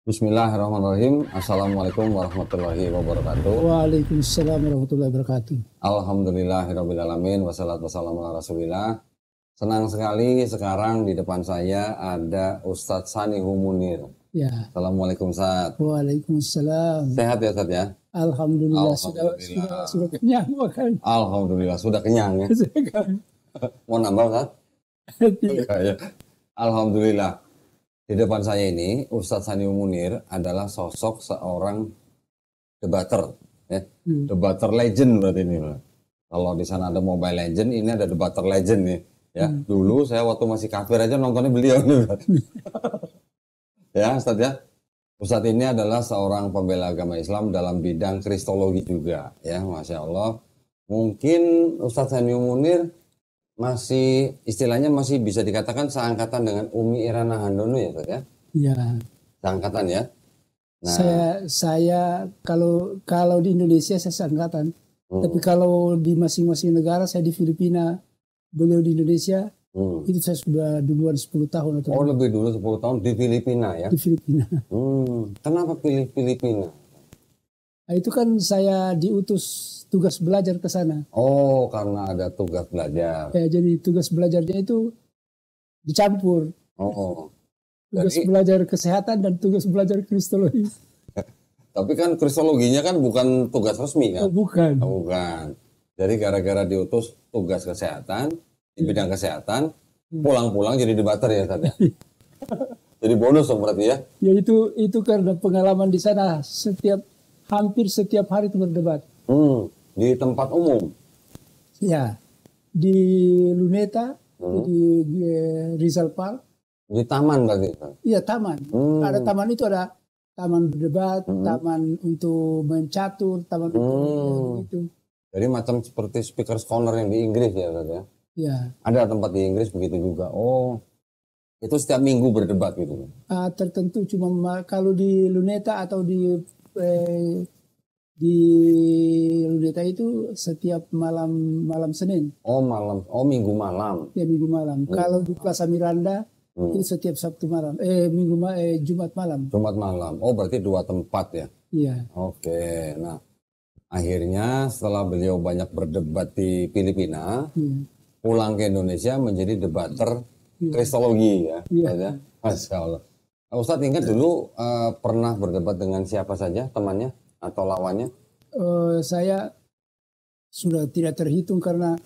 Bismillahirrahmanirrahim. Assalamualaikum warahmatullahi wabarakatuh. Waalaikumsalam warahmatullahi wabarakatuh. Alhamdulillahirrabbilalamin. Wassalatu wassalamu ala rasulillah. Senang sekali sekarang di depan saya ada Ustadz Sanihu Munir. Ya. Assalamualaikum Ustadz. Waalaikumsalam. Sehat ya Ustadz ya? Alhamdulillah, Alhamdulillah. sudah kenyang makan. Alhamdulillah sudah kenyang ya. Mau nambah Ustadz? Tidak. Ya. Alhamdulillah. Di depan saya ini Ustadz Sanihu Munir adalah sosok seorang debater, ya. Debater legend berarti ini. Kalau di sana ada Mobile Legend, ini ada debater legend nih. Ya, dulu saya waktu masih kafir aja nontonnya beliau nih. Ya, Ustadz ya. Ustadz ini adalah seorang pembela agama Islam dalam bidang kristologi juga, ya, Masya Allah. Mungkin Ustadz Sanihu Munir masih istilahnya masih bisa dikatakan seangkatan dengan Umi Irana Handono ya, Ustadz ya? Ya. Seangkatan ya? Nah, Saya kalau di Indonesia saya seangkatan. Tapi kalau di masing-masing negara, saya di Filipina, beliau di Indonesia, itu saya sudah duluan 10 tahun atau lebih dulu 10 tahun di Filipina ya? di Filipina. Kenapa pilih Filipina? Nah, itu kan saya diutus tugas belajar ke sana. Oh, karena ada tugas belajar. Ya, jadi tugas belajarnya itu dicampur. Oh, Tugas jadi, belajar kesehatan dan tugas belajar kristologi. tapi kan kristologinya kan bukan tugas resmi kan? Oh, bukan. Oh, bukan. Jadi gara-gara diutus tugas kesehatan, di bidang kesehatan, pulang-pulang jadi debater ya Ustadz ya? Jadi bonus dong berarti ya? Ya itu karena pengalaman di sana hampir setiap hari itu berdebat. Di tempat umum? Ya, di Luneta, di Rizal Park. Di taman berarti? Iya, taman. Ada taman itu ada taman berdebat, taman untuk mencatur, taman untuk itu. Jadi macam seperti speaker's corner yang di Inggris ya Ustadz ya? Ya. Ada tempat di Inggris begitu juga. Oh, itu setiap minggu berdebat gitu? Tertentu cuma kalau di Luneta atau di Luneta itu setiap malam Senin. Oh malam, minggu malam. Ya, minggu malam. Kalau di Plaza Miranda itu setiap Sabtu malam. Jumat malam. Jumat malam. Oh berarti 2 tempat ya? Iya. Oke. Nah akhirnya setelah beliau banyak berdebat di Filipina, pulang ke Indonesia menjadi debater kristologi ya. Iya. Masya Allah. Ustadz ingat dulu pernah berdebat dengan siapa saja temannya atau lawannya? Saya sudah tidak terhitung karena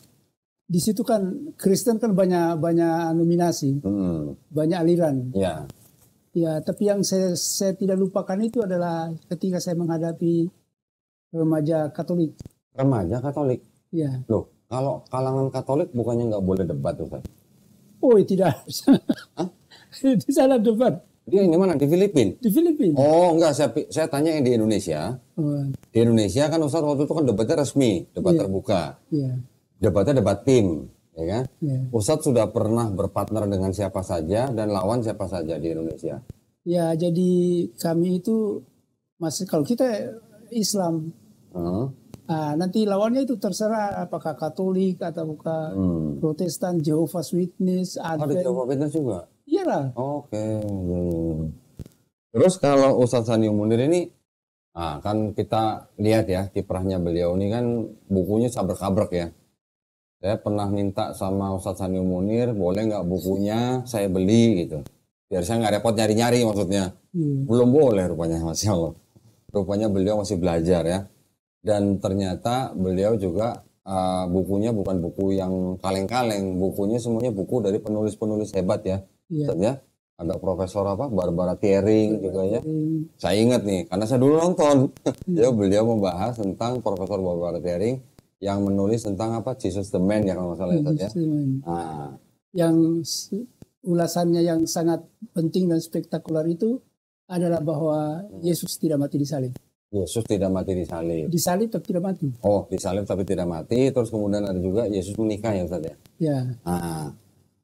di situ kan Kristen kan banyak nominasi, banyak aliran. Ya. Ya, tapi yang saya tidak lupakan itu adalah ketika saya menghadapi remaja Katolik. Remaja Katolik? Ya. Loh, kalau kalangan Katolik bukannya nggak boleh debat Ustaz? Oh tidak. Di sana debat. Dia ini mana? Di Filipina? Di Filipina. Oh enggak, saya tanya yang di Indonesia. Di Indonesia kan Ustaz waktu itu kan debatnya resmi, debat terbuka. Iya. Debatnya debat tim, ya kan? Yeah. Ustadz sudah pernah berpartner dengan siapa saja dan lawan siapa saja di Indonesia? Ya, jadi kami itu masih kalau kita Islam, nanti lawannya itu terserah apakah Katolik atau bukan Protestan, Jehovah's Witness, Ada Jehovah's Witness juga? Iya lah. Oke. Terus kalau Ustadz Sanihu Munir ini, kan kita lihat ya kiprahnya beliau ini kan bukunya sabrek-abrek ya. Saya pernah minta sama Ustadz Sanihu Munir, boleh nggak bukunya saya beli gitu. Biar saya nggak repot nyari-nyari maksudnya. Belum boleh rupanya, Masya Allah. Rupanya beliau masih belajar ya. Dan ternyata beliau juga bukunya bukan buku yang kaleng-kaleng. Bukunya semuanya buku dari penulis-penulis hebat ya. Ya. Ada Profesor Barbara Thiering juga ya. Saya ingat nih, karena saya dulu nonton. Ya, beliau membahas tentang Profesor Barbara Thiering yang menulis tentang Jesus the Man ya kalau nggak salah ya. Yang ulasannya yang sangat penting dan spektakuler itu adalah bahwa Yesus tidak mati di salib. Yesus tidak mati di salib. Disalib tapi tidak mati. Oh, disalib tapi tidak mati. Terus kemudian ada juga Yesus menikah ya Ustaz ya. Ya.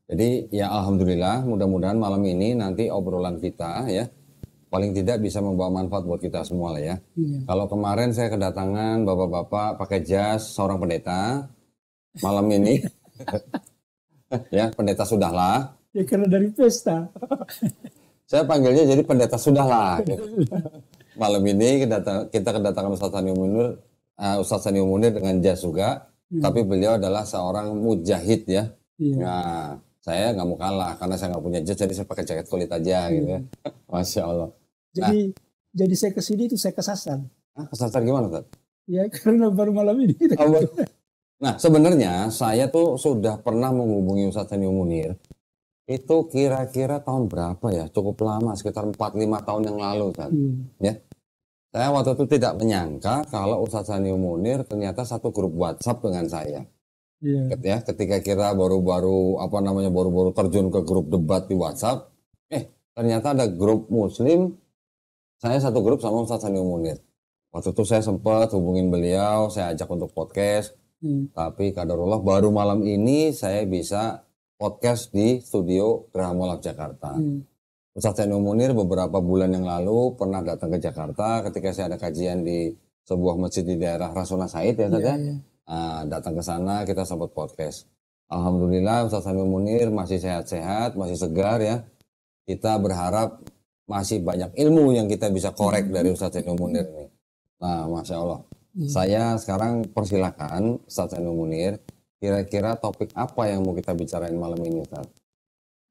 Jadi ya alhamdulillah mudah-mudahan malam ini nanti obrolan kita ya paling tidak bisa membawa manfaat buat kita semua lah ya. Kalau kemarin saya kedatangan bapak-bapak pakai jas seorang pendeta, malam ini ya pendeta sudahlah. Ya karena dari pesta. Saya panggilnya jadi pendeta sudahlah. Gitu. Malam ini kita kedatangan Ustadz Sanio Munir dengan jas juga, tapi beliau adalah seorang mujahid ya. Nah, saya nggak mau kalah karena saya nggak punya jas, jadi saya pakai jaket kulit aja gitu ya. Masya Allah. Jadi saya kesini itu saya kesasar. Kesasar gimana, Ustadz? Ya karena baru malam ini. Nah, sebenarnya saya tuh sudah pernah menghubungi Ustadz Sanio Munir. Itu kira-kira tahun berapa ya? Cukup lama, sekitar 4-5 tahun yang lalu, Ustadz. Ya. Saya waktu itu tidak menyangka kalau Ustadz Sanio Munir ternyata satu grup WhatsApp dengan saya. Ya, ketika kita baru-baru terjun ke grup debat di WhatsApp, ternyata ada grup Muslim. Saya satu grup sama Ustadz Sanio Munir. Waktu itu saya sempat hubungin beliau, saya ajak untuk podcast. Tapi kadarullah baru malam ini saya bisa podcast di studio Geraha Moalaf Jakarta. Ustadz Sanio Munir beberapa bulan yang lalu pernah datang ke Jakarta ketika saya ada kajian di sebuah masjid di daerah Rasuna Said ya saja. Datang ke sana kita sempat podcast. Alhamdulillah Ustadz Sanio Munir masih sehat-sehat, masih segar ya. Kita berharap masih banyak ilmu yang kita bisa korek dari Ustadz Sanio Munir ini. Nah, Masya Allah. Saya sekarang persilakan Ustadz Sanio Munir, kira-kira topik apa yang mau kita bicarain malam ini, Ustadz?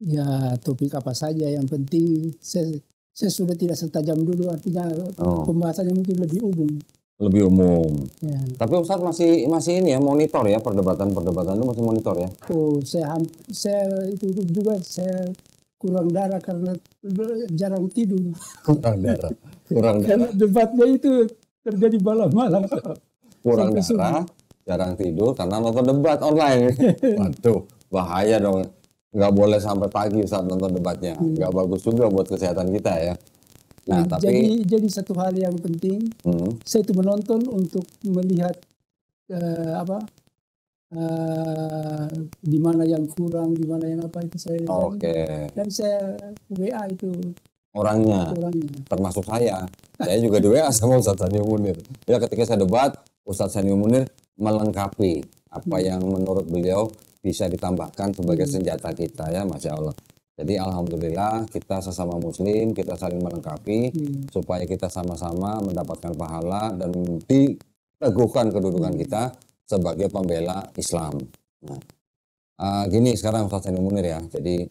Ya, topik apa saja, yang penting saya sudah tidak setajam dulu, artinya pembahasannya mungkin lebih umum. Lebih umum. Ya. Tapi Ustadz masih ini ya, monitor ya, perdebatan itu masih monitor ya? Oh, saya itu juga saya kurang darah karena jarang tidur. Kurang darah. Karena debatnya itu terjadi malam-malam. Kurang darah, jarang tidur karena nonton debat online. Waduh, bahaya dong. Nggak boleh sampai pagi saat nonton debatnya. Nggak bagus juga buat kesehatan kita ya. Nah, jadi satu hal yang penting, saya itu menonton untuk melihat di mana yang kurang, di mana yang apa itu saya. Dan saya WA itu orangnya. Termasuk saya juga di WA sama Ustadz Sanio Munir. Ya, ketika saya debat, Ustadz Sanio Munir melengkapi apa yang menurut beliau bisa ditambahkan sebagai senjata kita ya, Masya Allah. Jadi alhamdulillah kita sesama muslim, kita saling melengkapi supaya kita sama-sama mendapatkan pahala dan diteguhkan kedudukan kita sebagai pembela Islam. Nah, gini sekarang Ustadz Sanio Munir ya. Jadi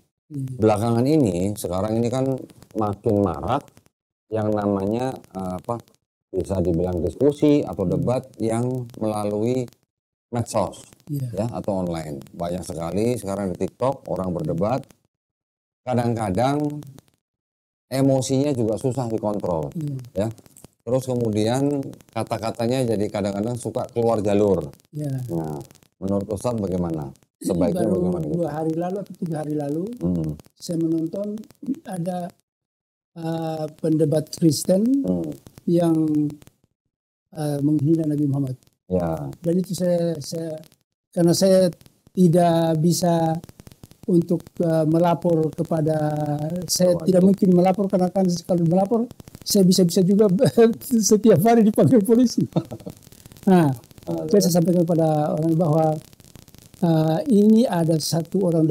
belakangan ini, sekarang ini kan makin marak yang namanya bisa dibilang diskusi atau debat yang melalui medsos ya atau online. Banyak sekali sekarang di TikTok orang berdebat. Kadang-kadang emosinya juga susah dikontrol ya. Terus kemudian kata-katanya jadi kadang-kadang suka keluar jalur. Nah, menurut Ustadz bagaimana? Sebaiknya bagaimana? 2 hari lalu atau 3 hari lalu saya menonton ada pendebat Kristen yang menghina Nabi Muhammad. Dan itu saya karena saya tidak bisa untuk melapor kepada, saya tidak mungkin melapor karena kan kalau melapor saya bisa juga setiap hari dipanggil polisi. Nah, saya sampaikan kepada orang bahwa ini ada satu orang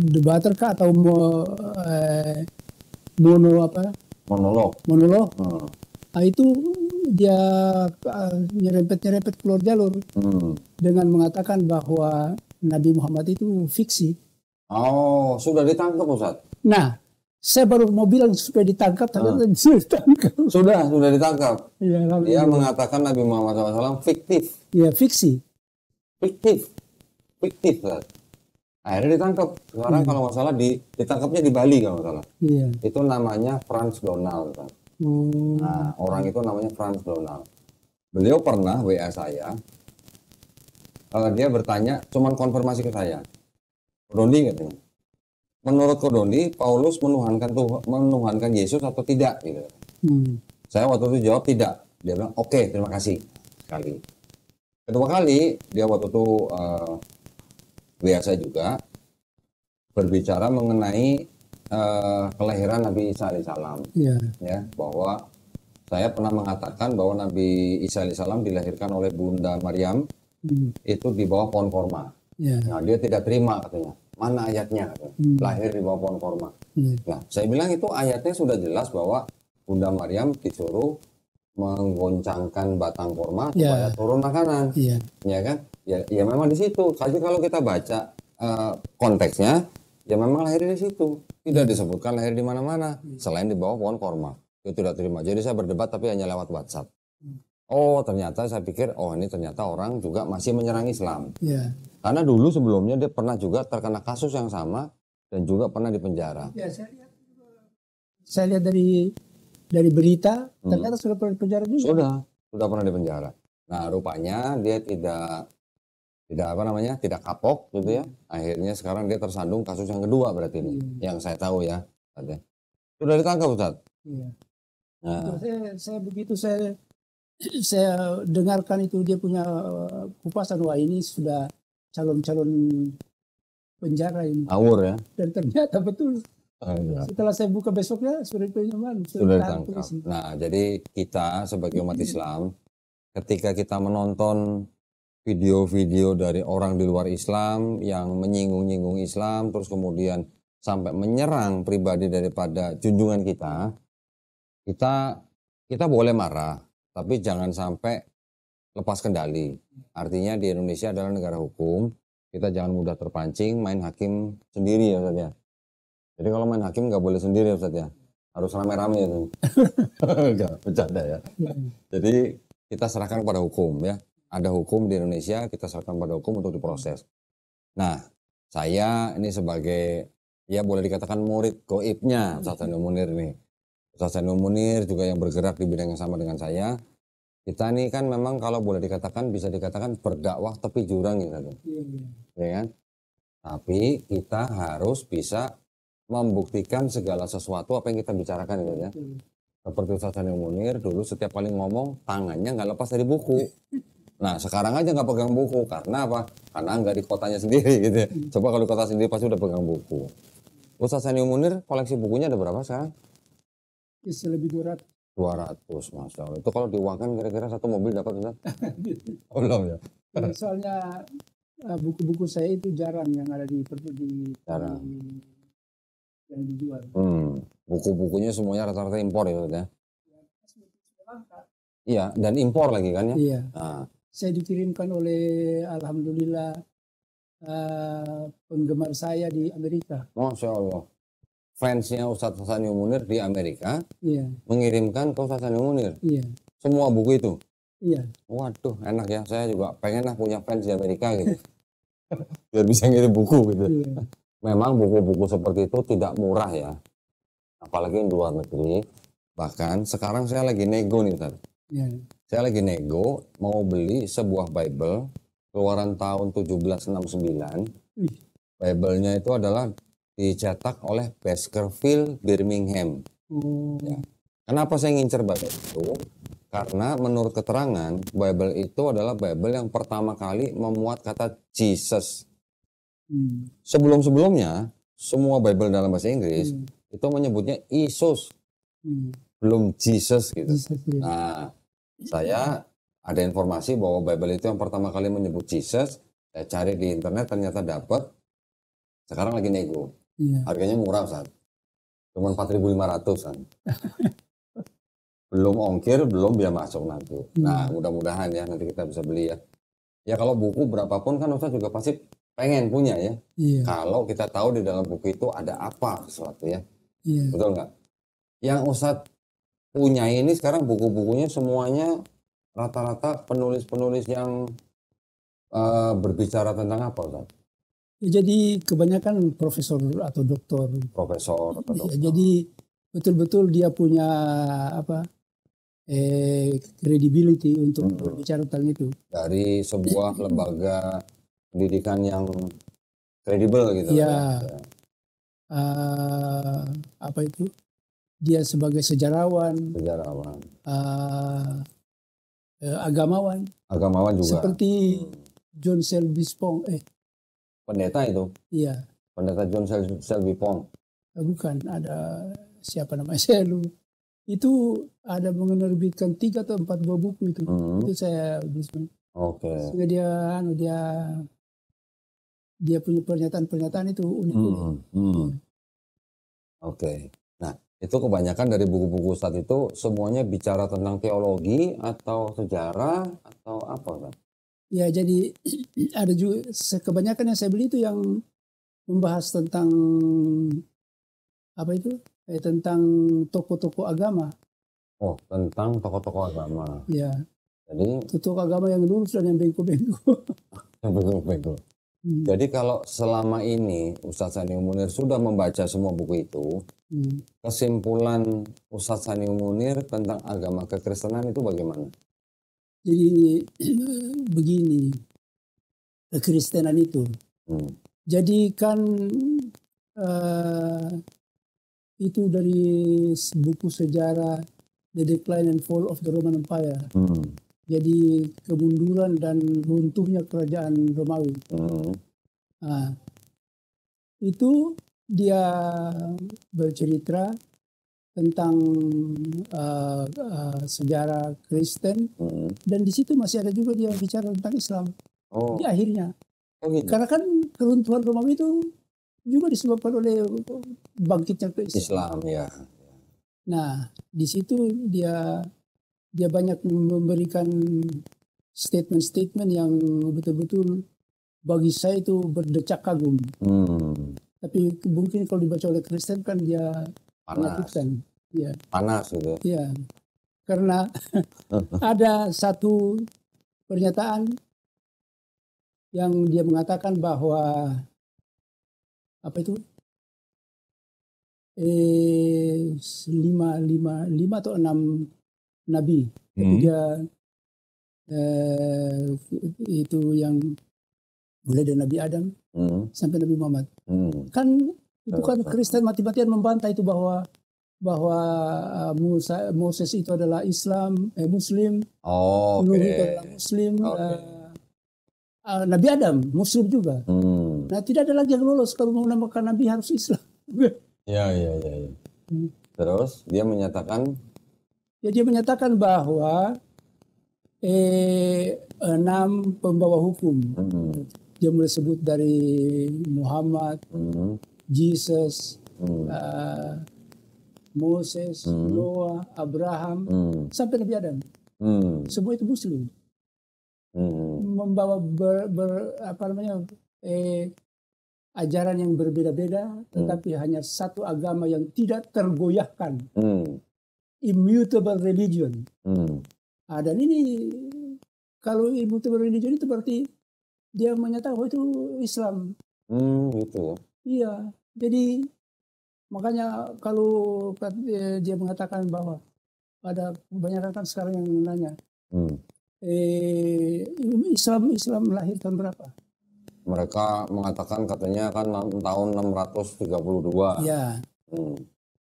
debater kah atau monolog. Itu dia nyerempet keluar jalur dengan mengatakan bahwa Nabi Muhammad itu fiksi. Oh, sudah ditangkap Ustadz? Nah, saya baru mau bilang sudah ditangkap, ternyata sudah ditangkap. Sudah ditangkap. Ya, dia mengatakan Nabi Muhammad SAW fiktif. Ya, fiksi. Fiktif, Ustadz. Akhirnya ditangkap. Sekarang kalau nggak salah ditangkapnya di Bali kalau nggak salah. Itu namanya Frans Donald, Ustadz. Nah, orang itu namanya Frans Donald. Beliau pernah WA saya. Dia bertanya, cuman konfirmasi ke saya. Kodoni katanya. Menurut Kodoni, Paulus menuhankan Yesus atau tidak? Gitu. Saya waktu itu jawab tidak. Dia bilang, oke, terima kasih. Sekali. Kedua kali, dia waktu itu WA saya juga berbicara mengenai kelahiran Nabi Isa alaihissalam. Ya, bahwa saya pernah mengatakan bahwa Nabi Isa alaihissalam dilahirkan oleh Bunda Maryam itu di bawah pohon korma. Nah, dia tidak terima katanya. mana ayatnya? Lahir di bawah pohon korma. Nah, saya bilang itu ayatnya sudah jelas bahwa Bunda Maryam disuruh menggoncangkan batang korma supaya turun makanan, ya kan? Ya memang di situ. Kalau kita baca konteksnya, ya memang lahir di situ. Tidak disebutkan lahir di mana-mana selain di bawah pohon korma. Itu tidak terima. Jadi saya berdebat tapi hanya lewat WhatsApp. Oh ternyata saya pikir, oh ini ternyata orang juga masih menyerang Islam. Karena dulu sebelumnya dia pernah juga terkena kasus yang sama dan juga pernah dipenjara. Saya lihat dari berita, ternyata sudah pernah dipenjara juga. Sudah pernah dipenjara. Nah rupanya dia tidak tidak kapok gitu ya. Akhirnya sekarang dia tersandung kasus yang kedua berarti ini, yang saya tahu ya. Sudah ditangkap Ustaz. Nah. Saya begitu saya dengarkan itu dia punya kupasan, wah ini sudah calon-calon penjara ini. Awur ya. Dan ternyata betul. Setelah saya buka besoknya sudah ditangkap. Nah, jadi kita sebagai umat Islam, ketika kita menonton video-video dari orang di luar Islam yang menyinggung-nyinggung Islam, terus kemudian sampai menyerang pribadi daripada junjungan kita boleh marah, tapi jangan sampai lepas kendali. Artinya di Indonesia adalah negara hukum, kita jangan mudah terpancing main hakim sendiri ya Ustaz ya. Jadi kalau main hakim nggak boleh sendiri Ustaz ya, harus rame-rame itu. Enggak, bercanda ya. Jadi kita serahkan pada hukum ya. Ada hukum di Indonesia, kita serahkan pada hukum untuk diproses. Nah, saya ini sebagai ya boleh dikatakan murid goibnya Ustaz Sanul Munir nih. Ustaz Sanul Munir juga yang bergerak di bidang yang sama dengan saya. Kita nih kan memang kalau boleh dikatakan bisa dikatakan berdakwah tepi jurang gitu. Ya kan? Tapi kita harus bisa membuktikan segala sesuatu apa yang kita bicarakan gitu ya. Seperti Ustaz Sanul Munir dulu setiap kali ngomong tangannya nggak lepas dari buku. Nah sekarang aja nggak pegang buku karena apa? Karena nggak di kotanya sendiri gitu ya. Coba kalau di kota sendiri pasti udah pegang buku. Ustaz Sanul Munir koleksi bukunya ada berapa sekarang? Bisa lebih 200. 200, Masya Allah. Itu kalau diuangkan kira-kira satu mobil dapat Ustaz? Oh belum ya? Soalnya buku-buku saya itu jarang yang ada di jarang. Yang dijual. Buku-bukunya semuanya rata-rata impor ya Ustaz ya? Iya, dan impor lagi kan ya? Iya. Nah. Saya dikirimkan oleh alhamdulillah penggemar saya di Amerika. Masya Allah. Fansnya Ustadz Sanul Munir di Amerika mengirimkan ke Ustadz Sanul Munir. Semua buku itu. Waduh, enak ya. Saya juga pengen lah punya fans di Amerika gitu. Biar bisa ngirim buku gitu. Memang buku-buku seperti itu tidak murah ya. Apalagi di luar negeri. Bahkan sekarang saya lagi nego nih Ustadz. Saya lagi nego mau beli sebuah Bible keluaran tahun 1769. Bible-nya itu adalah dicetak oleh Baskerville Birmingham. Ya. Kenapa saya ngincer Bible itu? Karena menurut keterangan Bible itu adalah Bible yang pertama kali memuat kata Jesus. Sebelum-sebelumnya semua Bible dalam bahasa Inggris itu menyebutnya Isus, belum Jesus gitu. Nah, saya ada informasi bahwa Bible itu yang pertama kali menyebut Jesus. Saya cari di internet ternyata dapat. Sekarang lagi nego. Harganya murah Ustaz. Cuma 4.500 kan. Belum ongkir, belum biaya masuk nanti. Nah, mudah-mudahan ya nanti kita bisa beli ya. Ya kalau buku berapapun kan Ustaz juga pasti pengen punya ya. Kalau kita tahu di dalam buku itu ada apa sesuatu ya. Betul nggak? Yang Ustaz punya ini sekarang buku-bukunya semuanya rata-rata penulis-penulis yang berbicara tentang apa Ustaz? Jadi kebanyakan profesor atau doktor. Jadi betul-betul dia punya credibility untuk berbicara tentang itu. Dari sebuah lembaga pendidikan yang kredibel gitu ya. Apa itu? Dia sebagai sejarawan. Agamawan juga. Seperti John Selby Spong. Pendeta itu? Iya. Pendeta John Selby Spong? Bukan, ada siapa namanya saya lupa. Itu ada menerbitkan 3 atau 4 buah buku itu. Itu saya bisa. Oke. Sehingga dia dia punya pernyataan-pernyataan itu unik. Oke. Nah, itu kebanyakan dari buku-buku Ustadz itu semuanya bicara tentang teologi atau sejarah atau apa kan? Ya, jadi ada juga kebanyakan yang saya beli itu yang membahas tentang apa itu? Tentang tokoh-tokoh agama. Oh, tentang tokoh-tokoh agama. Ya. Jadi tokoh agama yang lurus dan yang bengko-bengko. Yang bengko-bengko. Jadi kalau selama ini Ustadz Sanio Munir sudah membaca semua buku itu, kesimpulan Ustadz Sanio Munir tentang agama kekristenan itu bagaimana? Jadi begini, kekristenan itu. Jadi kan itu dari buku sejarah The Decline and Fall of the Roman Empire. Jadi kemunduran dan runtuhnya kerajaan Romawi. Nah, itu dia bercerita tentang sejarah Kristen, dan di situ masih ada juga dia bicara tentang Islam di akhirnya. Karena kan keruntuhan Romawi itu juga disebabkan oleh bangkitnya ke Islam, ya. Nah, di situ dia banyak memberikan statement-statement yang betul-betul bagi saya itu berdecak kagum. Tapi mungkin kalau dibaca oleh Kristen kan dia menakutkan. Ya. Panas gitu. Ya. Karena ada satu pernyataan yang dia mengatakan bahwa apa itu? 5 atau 6 nabi. Dia itu yang mulai dari Nabi Adam sampai Nabi Muhammad. Kan bukan Kristen mati-matian membantah itu bahwa Moses itu adalah Muslim. Nuh itu adalah Muslim. Nabi Adam Muslim juga. Nah, tidak ada lagi yang lolos kalau mau menambahkan Nabi harus Islam. Ya. Terus dia menyatakan. Ya, dia menyatakan bahwa 6 pembawa hukum. Dia mulai sebut dari Muhammad, Jesus, Moses, Noah, Abraham, sampai Nabi Adam. Semua itu Muslim. Membawa ajaran yang berbeda-beda, tetapi hanya satu agama yang tidak tergoyahkan. Immutable religion. Dan ini kalau immutable religion itu berarti dia menyatakan bahwa itu Islam. Gitu ya. Iya. Jadi makanya kalau dia mengatakan bahwa ada kebanyakan kan sekarang yang nanya, Islam lahir tahun berapa? Mereka mengatakan katanya kan tahun 632. Ya.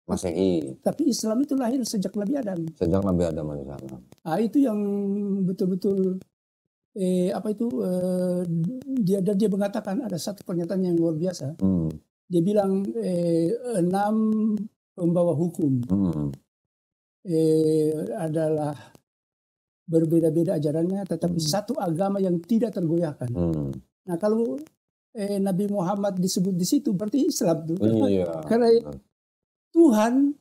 Masehi. Tapi Islam itu lahir sejak Nabi Adam. Sejak Nabi Adam alaihissalam. Itu yang betul-betul dia mengatakan ada satu pernyataan yang luar biasa. Dia bilang 6 pembawa hukum adalah berbeda-beda ajarannya, tetapi satu agama yang tidak tergoyahkan. Nah, kalau Nabi Muhammad disebut di situ berarti Islam tuh. Iya. Karena Tuhan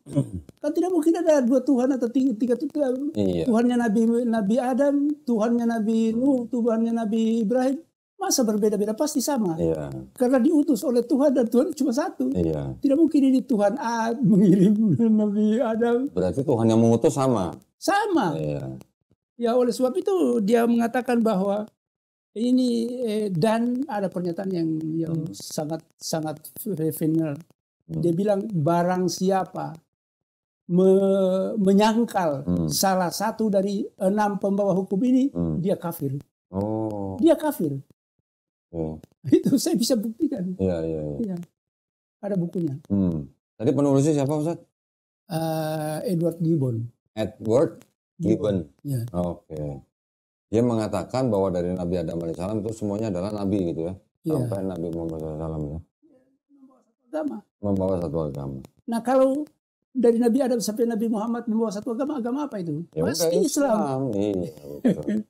kan tidak mungkin ada 2 Tuhan atau 3 Tuhan. Iya. Tuhannya Nabi Adam, Tuhannya Nabi Nuh, Tuhannya Nabi Ibrahim, masa berbeda-beda? Pasti sama. Iya. Karena diutus oleh Tuhan dan Tuhan cuma satu. Iya. Tidak mungkin ini Tuhan mengirim Nabi Adam. Berarti Tuhan yang mengutus sama. Sama. Iya. Ya, oleh sebab itu dia mengatakan bahwa ini dan ada pernyataan yang sangat fenomenal. Dia bilang barang siapa menyangkal salah satu dari 6 pembawa hukum ini, dia kafir. Dia kafir. Itu saya bisa buktikan. Iya. Ada bukunya. Tadi penulisnya siapa, Ustaz? Edward Gibbon. Edward Gibbon. Ya. Oke. Dia mengatakan bahwa dari Nabi Adam alaihissalam itu semuanya adalah nabi gitu ya. Sampai Nabi Muhammad SAW ya. Membawa satu agama. Nah, kalau dari Nabi Adam sampai Nabi Muhammad membawa satu agama apa itu? Ya, pasti Islam. Iya, betul.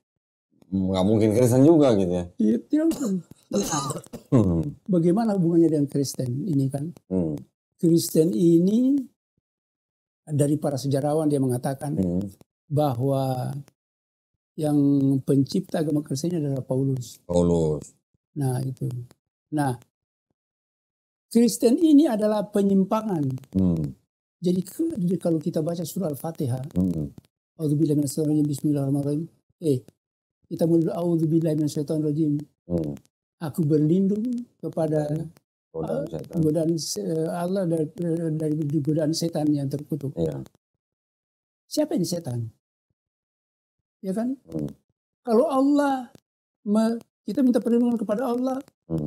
nggak mungkin Kristen juga gitu ya. Iya, tidak mungkin. Nah, bagaimana hubungannya dengan Kristen ini kan? Kristen ini dari para sejarawan dia mengatakan bahwa yang pencipta agama Kristen adalah Paulus. Nah itu. Nah, Kristen ini adalah penyimpangan. Jadi kalau kita baca surah Al-Fatihah, A'udzubillahi minasyaitonirrajim, bismillahirrahmanirrahim. Kita mulai a'udzubillahi minasyaitonirrajim. Aku berlindung kepada godaan Allah dari godaan setan yang terkutuk. Siapa ini setan? Ya kan? Kalau Allah kita minta perlindungan kepada Allah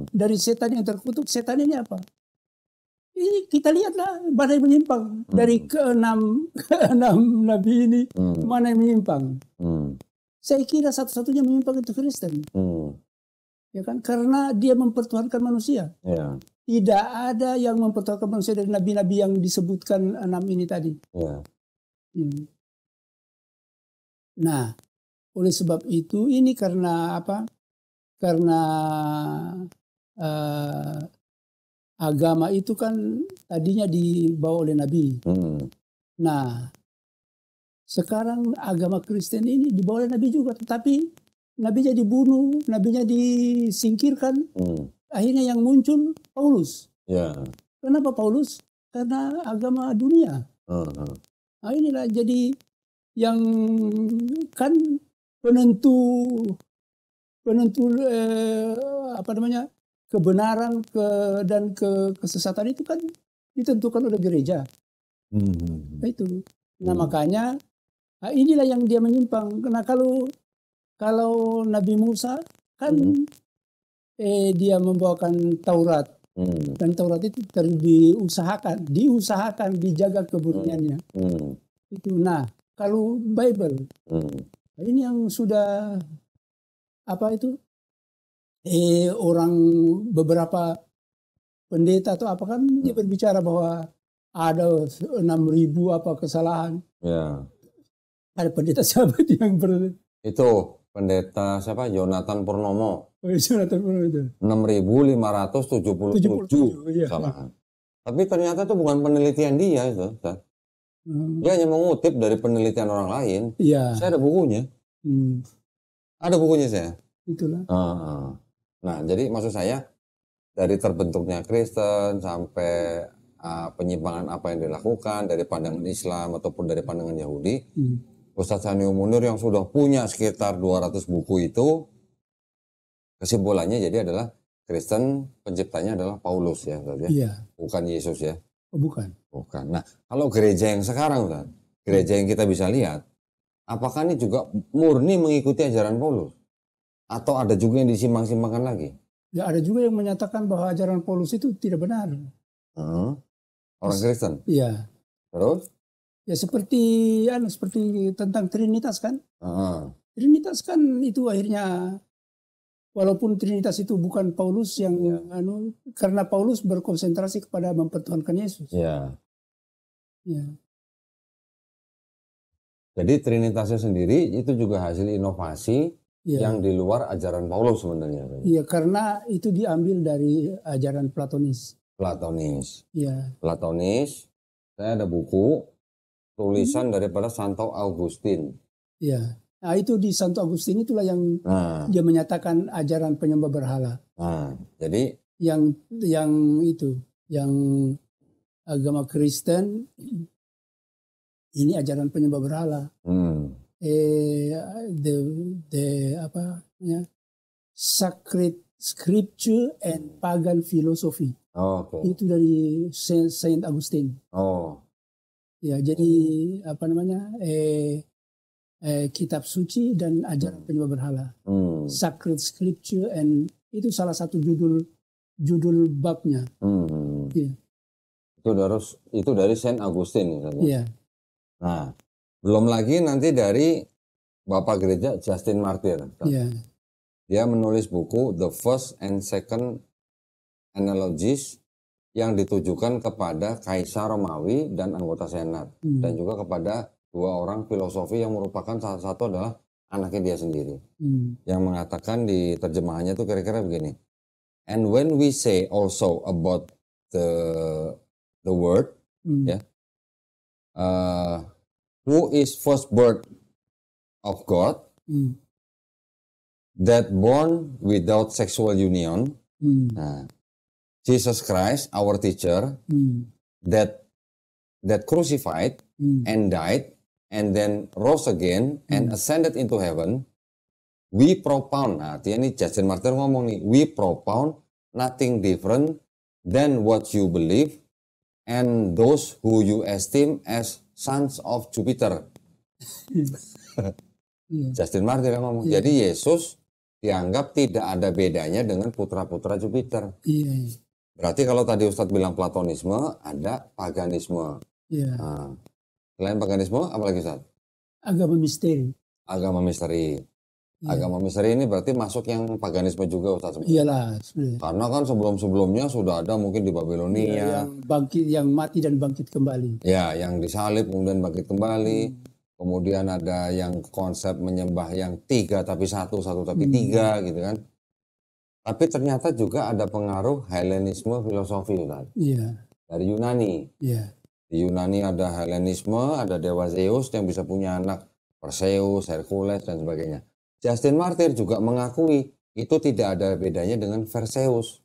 dari setan yang terkutuk. Setan ini apa? Ini kita lihatlah mana yang menyimpang dari keenam nabi ini, mana yang menyimpang. Saya kira satu-satunya menyimpang itu Kristen, ya kan? Karena dia mempertuhankan manusia. Tidak ada yang mempertuhankan manusia dari nabi-nabi yang disebutkan 6 ini tadi. Nah, oleh sebab itu ini karena apa? Karena agama itu kan tadinya dibawa oleh Nabi. Nah, sekarang agama Kristen ini dibawa oleh Nabi juga, tetapi Nabinya dibunuh, Nabinya disingkirkan. Akhirnya yang muncul Paulus. Kenapa Paulus? Karena agama dunia. Nah, inilah jadi yang kan penentu apa namanya, kebenaran dan kesesatan itu kan ditentukan oleh gereja. Nah, itu. Nah, makanya inilah yang dia menyimpang. Nah, kalau Nabi Musa kan dia membawakan Taurat. Dan Taurat itu diusahakan dijaga keberaniannya. Itu. Nah, kalau Bible ini yang sudah apa itu orang beberapa pendeta atau apa kan dia berbicara bahwa ada 6.000 apa kesalahan. Ada pendeta siapa yang itu pendeta siapa? Jonathan Purnomo. Jonathan Purnomo itu 6.577 kesalahan. Tapi ternyata itu bukan penelitian dia itu. Dia hanya mengutip dari penelitian orang lain. Saya ada bukunya. Ada bukunya saya. Itulah. Nah, jadi maksud saya dari terbentuknya Kristen sampai penyimpangan apa yang dilakukan dari pandangan Islam ataupun dari pandangan Yahudi, Ustadz Sanio Munir yang sudah punya sekitar 200 buku itu, kesimpulannya jadi adalah Kristen penciptanya adalah Paulus ya, bukan Yesus ya. Bukan. Nah, kalau gereja yang sekarang, gereja yang kita bisa lihat, apakah ini juga murni mengikuti ajaran Paulus? Atau ada juga yang disimpang-simpangkan lagi? Ya, ada juga yang menyatakan bahwa ajaran Paulus itu tidak benar. Orang Kristen? Iya. Terus? Ya seperti tentang Trinitas kan? Trinitas kan itu akhirnya, walaupun Trinitas itu bukan Paulus yang karena Paulus berkonsentrasi kepada mempertuhankan Yesus. Jadi Trinitasnya sendiri itu juga hasil inovasi yang di luar ajaran Paulus sebenarnya. Iya, karena itu diambil dari ajaran Platonis. Platonis. Saya ada buku tulisan daripada Santo Agustin. Nah, itu di Santo Agustin itulah yang dia menyatakan ajaran penyembah berhala. Jadi yang agama Kristen ini ajaran penyembah berhala. Sacred Scripture and Pagan Philosophy. Itu dari Saint Augustine. Ya, jadi apa namanya, kitab suci dan ajaran penyembah berhala. Sacred Scripture and itu salah satu judul babnya. Itu dari Saint Augustine. Nah, belum lagi nanti dari Bapak Gereja Justin Martyr. Dia menulis buku The First and Second Analogies yang ditujukan kepada Kaisar Romawi dan anggota Senat. Dan juga kepada 2 orang filosofi yang merupakan salah satu adalah anaknya dia sendiri. Yang mengatakan di terjemahannya tuh kira-kira begini. And when we say also about the word, ya, who is firstborn of God, that born without sexual union, Jesus Christ, our teacher, that crucified and died and then rose again and ascended into heaven, we propound. Nah, artinya ini Justin Martyr ngomong nih, we propound nothing different than what you believe and those who you esteem as sons of Jupiter. Justin Martyr yang ngomong. Jadi Yesus dianggap tidak ada bedanya dengan putra-putra Jupiter. Berarti kalau tadi Ustadz bilang Platonisme, ada paganisme. Nah, selain paganisme, apa lagi Ustadz? Agama misteri. Agama misteri. Agama misteri ini berarti masuk yang paganisme juga Ustadz? Iyalah. Karena kan sebelum-sebelumnya sudah ada mungkin di Babilonia. Yang bangkit, yang mati dan bangkit kembali. Ya, yang disalib kemudian bangkit kembali. Kemudian ada yang konsep menyembah yang 3 tapi 1, 1 tapi 3 gitu kan. Tapi ternyata juga ada pengaruh Helenisme filosofi Ustaz. Dari Yunani. Di Yunani ada Helenisme, ada dewa Zeus yang bisa punya anak, Perseus, Hercules dan sebagainya. Justin Martyr juga mengakui itu tidak ada bedanya dengan Perseus.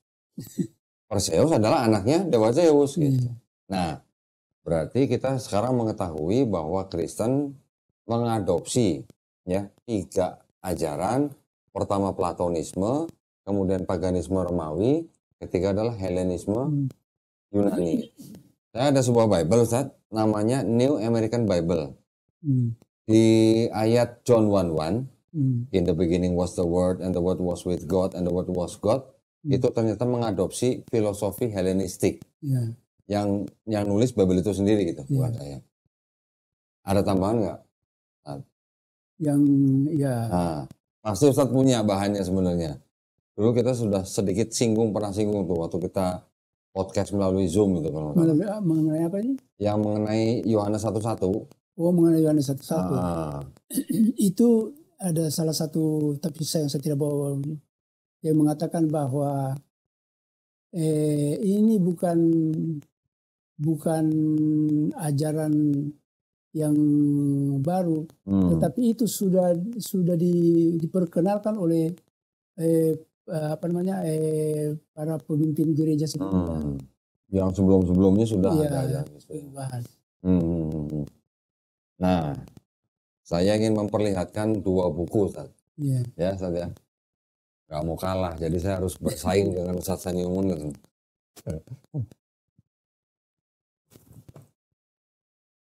Perseus adalah anaknya dewa Zeus gitu. Nah, berarti kita sekarang mengetahui bahwa Kristen mengadopsi ya 3 ajaran. Pertama Platonisme, kemudian paganisme Romawi, ketiga adalah Helenisme Yunani. Saya ada sebuah Bible Ustaz, namanya New American Bible. Di ayat John 1:1, in the beginning was the word and the word was with God and the word was God, itu ternyata mengadopsi filosofi Helenistik. Yang nulis Bible itu sendiri gitu, bukan saya. Ada tambahan nggak? Yang Nah, pasti Ustaz punya bahannya sebenarnya. Dulu kita sudah sedikit pernah singgung tuh waktu kita podcast melalui Zoom itu kalau mengenai apa ini? Yang mengenai Yohanes 1:1. Oh, mengenai Yohanes 1:1. Itu ada salah satu tapi yang saya tidak bawa yang mengatakan bahwa ini bukan ajaran yang baru, tetapi itu sudah diperkenalkan oleh para pemimpin gereja sebelumnya. Yang sebelumnya sudah ada ya. Nah, saya ingin memperlihatkan 2 buku Ustaz. Ya Ustaz ya. Gak mau kalah, jadi saya harus bersaing dengan Ustaz Sanyo Munir.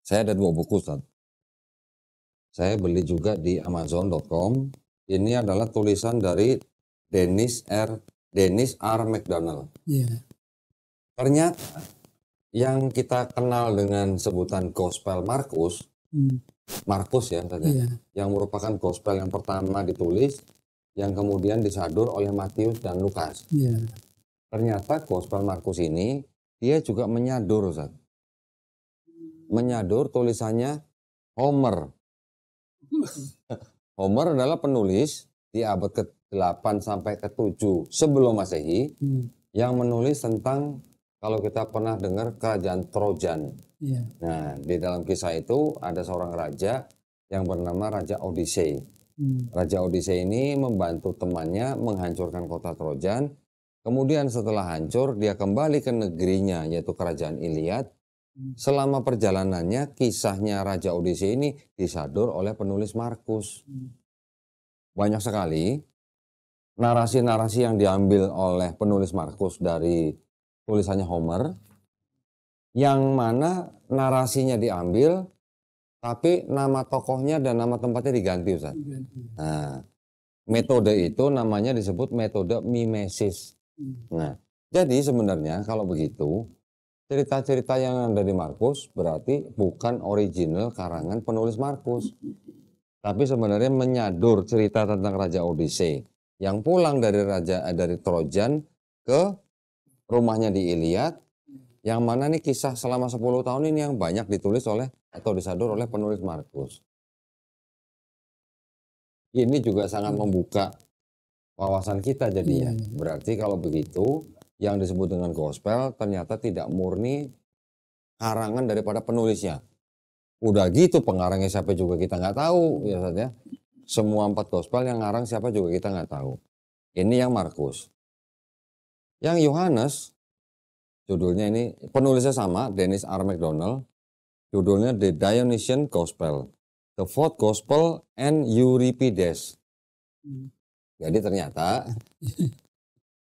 Saya ada 2 buku Ustaz. Saya beli juga di Amazon.com. Ini adalah tulisan dari Dennis R. McDonald. Ternyata yang kita kenal dengan sebutan Gospel Markus, ya, yang merupakan Gospel yang pertama ditulis, yang kemudian disadur oleh Matius dan Lukas. Ternyata Gospel Markus ini dia juga menyadur, Ustaz. Menyadur tulisannya Homer. Homer adalah penulis di abad ke-8 sampai ke-7 sebelum Masehi yang menulis tentang, kalau kita pernah dengar, kerajaan Trojan. Nah, di dalam kisah itu ada seorang raja yang bernama Raja Odyssey. Raja Odyssey ini membantu temannya menghancurkan kota Trojan. Kemudian setelah hancur, dia kembali ke negerinya, yaitu kerajaan Iliad. Selama perjalanannya, kisahnya Raja Odyssey ini disadur oleh penulis Markus. Banyak sekali narasi-narasi yang diambil oleh penulis Markus dari tulisannya Homer, yang mana narasinya diambil, tapi nama tokohnya dan nama tempatnya diganti, Ustaz. Nah, metode itu namanya disebut metode mimesis. Nah, jadi sebenarnya kalau begitu, cerita-cerita yang ada di Markus berarti bukan original karangan penulis Markus, tapi sebenarnya menyadur cerita tentang Raja Odyssey yang pulang dari Trojan ke rumahnya di Iliad, yang mana nih kisah selama 10 tahun ini yang banyak ditulis oleh atau disadur oleh penulis Markus. ini juga sangat membuka wawasan kita jadinya. Berarti kalau begitu, yang disebut dengan gospel ternyata tidak murni karangan daripada penulisnya. Udah gitu pengarangnya siapa juga kita nggak tahu, ya saja. Semua 4 gospel yang ngarang siapa juga kita nggak tahu. Ini yang Markus. Yang Yohanes, judulnya ini, penulisnya sama, Dennis R. MacDonald. Judulnya The Dionysian Gospel, The Fourth Gospel and Euripides. Jadi ternyata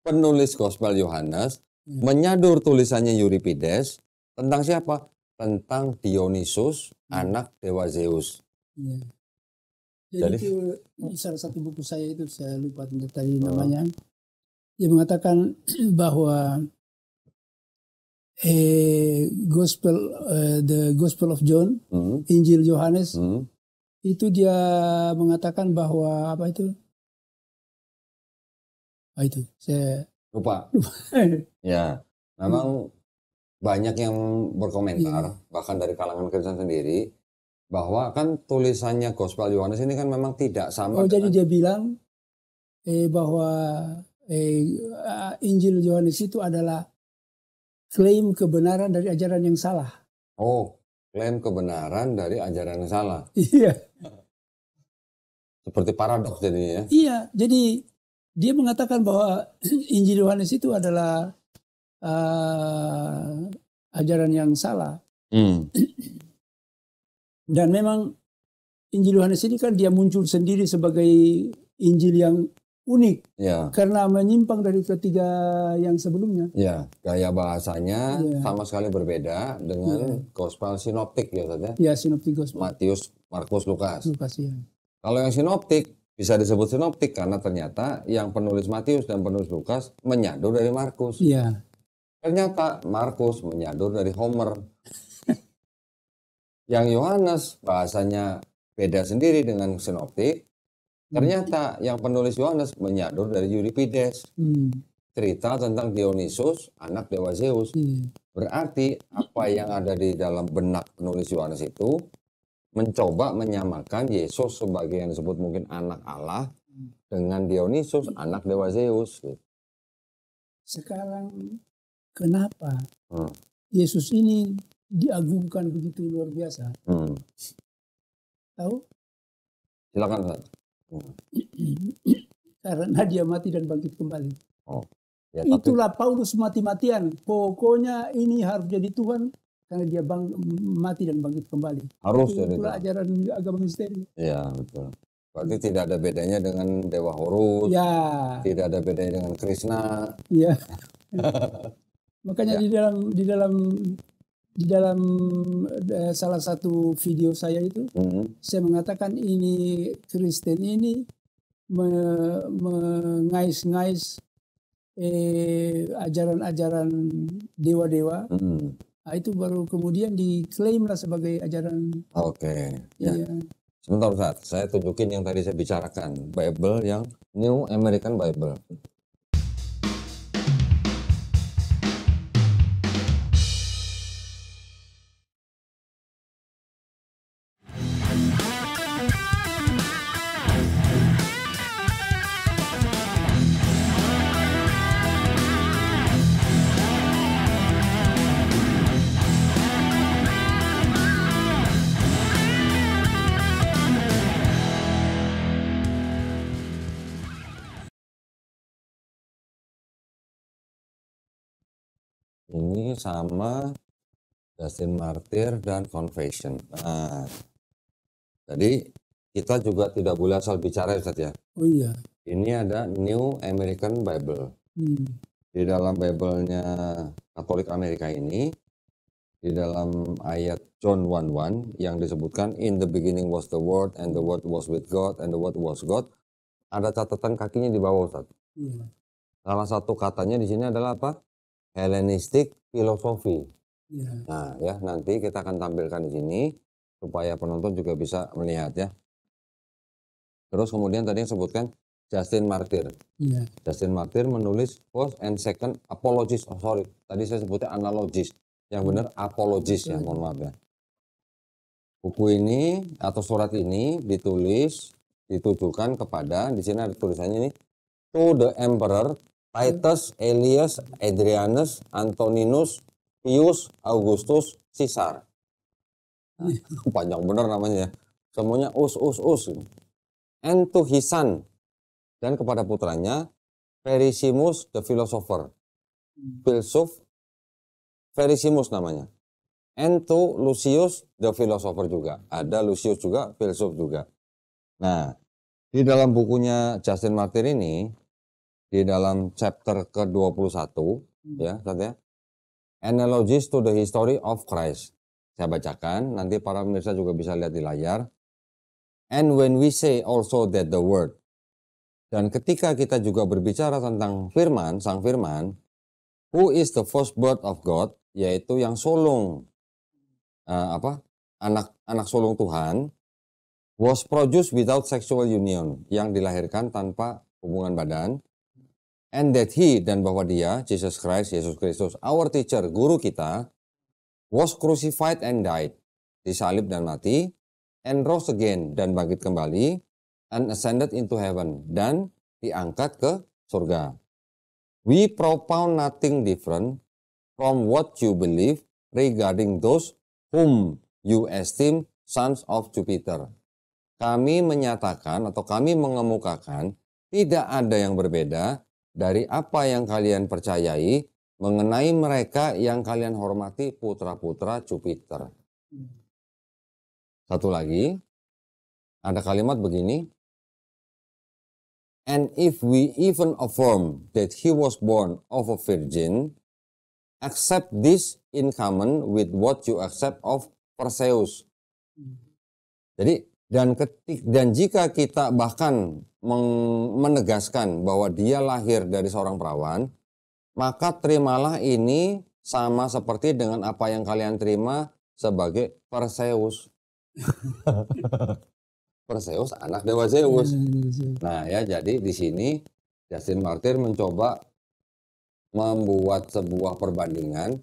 penulis Gospel Yohanes menyadur tulisannya Euripides tentang siapa? Tentang Dionysus, anak dewa Zeus. Jadi itu salah satu buku saya itu, saya lupa tadi namanya. Dia mengatakan bahwa the Gospel of John, Injil Yohanes, itu dia mengatakan bahwa apa itu? Itu saya lupa. Ya, memang banyak yang berkomentar, bahkan dari kalangan Kristen sendiri, bahwa kan tulisannya Gospel Yohanes ini kan memang tidak sama. Jadi dia bilang bahwa Injil Yohanes itu adalah klaim kebenaran dari ajaran yang salah. Klaim kebenaran dari ajaran yang salah. Iya. Seperti paradoks jadinya ya. Iya, jadi dia mengatakan bahwa Injil Yohanes itu adalah ajaran yang salah. Dan memang Injil Yohanes ini kan dia muncul sendiri sebagai Injil yang unik, karena menyimpang dari ketiga yang sebelumnya. Gaya bahasanya sama sekali berbeda dengan Gospel sinoptik ya saja. Sinoptik Gospel. Matius, Markus, Lukas. Ya. Kalau yang sinoptik bisa disebut sinoptik karena ternyata yang penulis Matius dan penulis Lukas menyadur dari Markus. Ternyata Markus menyadur dari Homer. Yang Yohanes bahasanya beda sendiri dengan sinoptik. Ternyata yang penulis Yohanes menyadur dari Euripides. Cerita tentang Dionysus, anak dewa Zeus. Berarti apa yang ada di dalam benak penulis Yohanes itu mencoba menyamakan Yesus sebagai yang disebut mungkin anak Allah dengan Dionysus, anak dewa Zeus. Sekarang kenapa Yesus ini diagungkan begitu luar biasa? Tahu? Silakan, Pak. Karena dia mati dan bangkit kembali. Tapi itulah Paulus mati-matian. Pokoknya ini harus jadi Tuhan karena dia mati dan bangkit kembali. Harus jadi. Itulah ajaran agama misteri. Iya, betul. Berarti tidak ada bedanya dengan Dewa Horus. Tidak ada bedanya dengan Krishna. Makanya di dalam salah satu video saya itu, saya mengatakan ini Kristen ini mengais-ngais ajaran-ajaran dewa-dewa. Itu baru kemudian diklaimlah sebagai ajaran. Sebentar Ustaz, saya tunjukin yang tadi saya bicarakan, Bible yang New American Bible. Ini sama Justin Martyr dan Confession. Jadi kita juga tidak boleh asal bicara Ustaz ya. Ini ada New American Bible. Di dalam Bible-nya Katolik Amerika ini, di dalam ayat John 1:1 yang disebutkan in the beginning was the word and the word was with God and the word was God, ada catatan kakinya di bawah Ustaz. Salah satu katanya di sini adalah apa? Hellenistic filosofi. Nah ya, nanti kita akan tampilkan di sini supaya penonton juga bisa melihat ya. Terus kemudian tadi yang sebutkan Justin Martyr. Justin Martyr menulis First and Second Apologies. Tadi saya sebutnya analogis. Yang benar apologis ya, mohon maaf ya. Buku ini atau surat ini ditulis ditujukan kepada, di sini ada tulisannya ini, to the emperor Titus Aelius Adrianus Antoninus Pius Augustus Caesar. Panjang bener namanya ya. Semuanya us. And to his son, dan kepada putranya Verisimus the philosopher. Filsuf Verisimus namanya. And to Lucius the philosopher juga. Ada Lucius juga, filsuf juga. Nah, di dalam bukunya Justin Martyr ini, di dalam chapter ke-21, ya, Analogies to the History of Christ. Saya bacakan, nanti para pemirsa juga bisa lihat di layar. And when we say also that the word, dan ketika kita juga berbicara tentang firman, sang firman, who is the firstborn of God, yaitu yang sulung, anak sulung Tuhan, was produced without sexual union, yang dilahirkan tanpa hubungan badan, and that he, dan bahwa dia, Jesus Christ, Yesus Kristus, our teacher, guru kita, was crucified and died, disalib dan mati, and rose again, dan bangkit kembali, and ascended into heaven, dan diangkat ke surga. We propound nothing different from what you believe regarding those whom you esteem sons of Jupiter. Kami menyatakan atau kami mengemukakan tidak ada yang berbeda dari apa yang kalian percayai mengenai mereka yang kalian hormati, putra-putra Jupiter. Satu lagi, ada kalimat begini, and if we even affirm that he was born of a virgin, accept this in common with what you accept of Perseus. Jadi, dan jika kita bahkan menegaskan bahwa dia lahir dari seorang perawan, maka terimalah ini sama seperti dengan apa yang kalian terima sebagai Perseus. Perseus anak dewa Zeus. Nah ya, jadi di sini Justin Martyr mencoba membuat sebuah perbandingan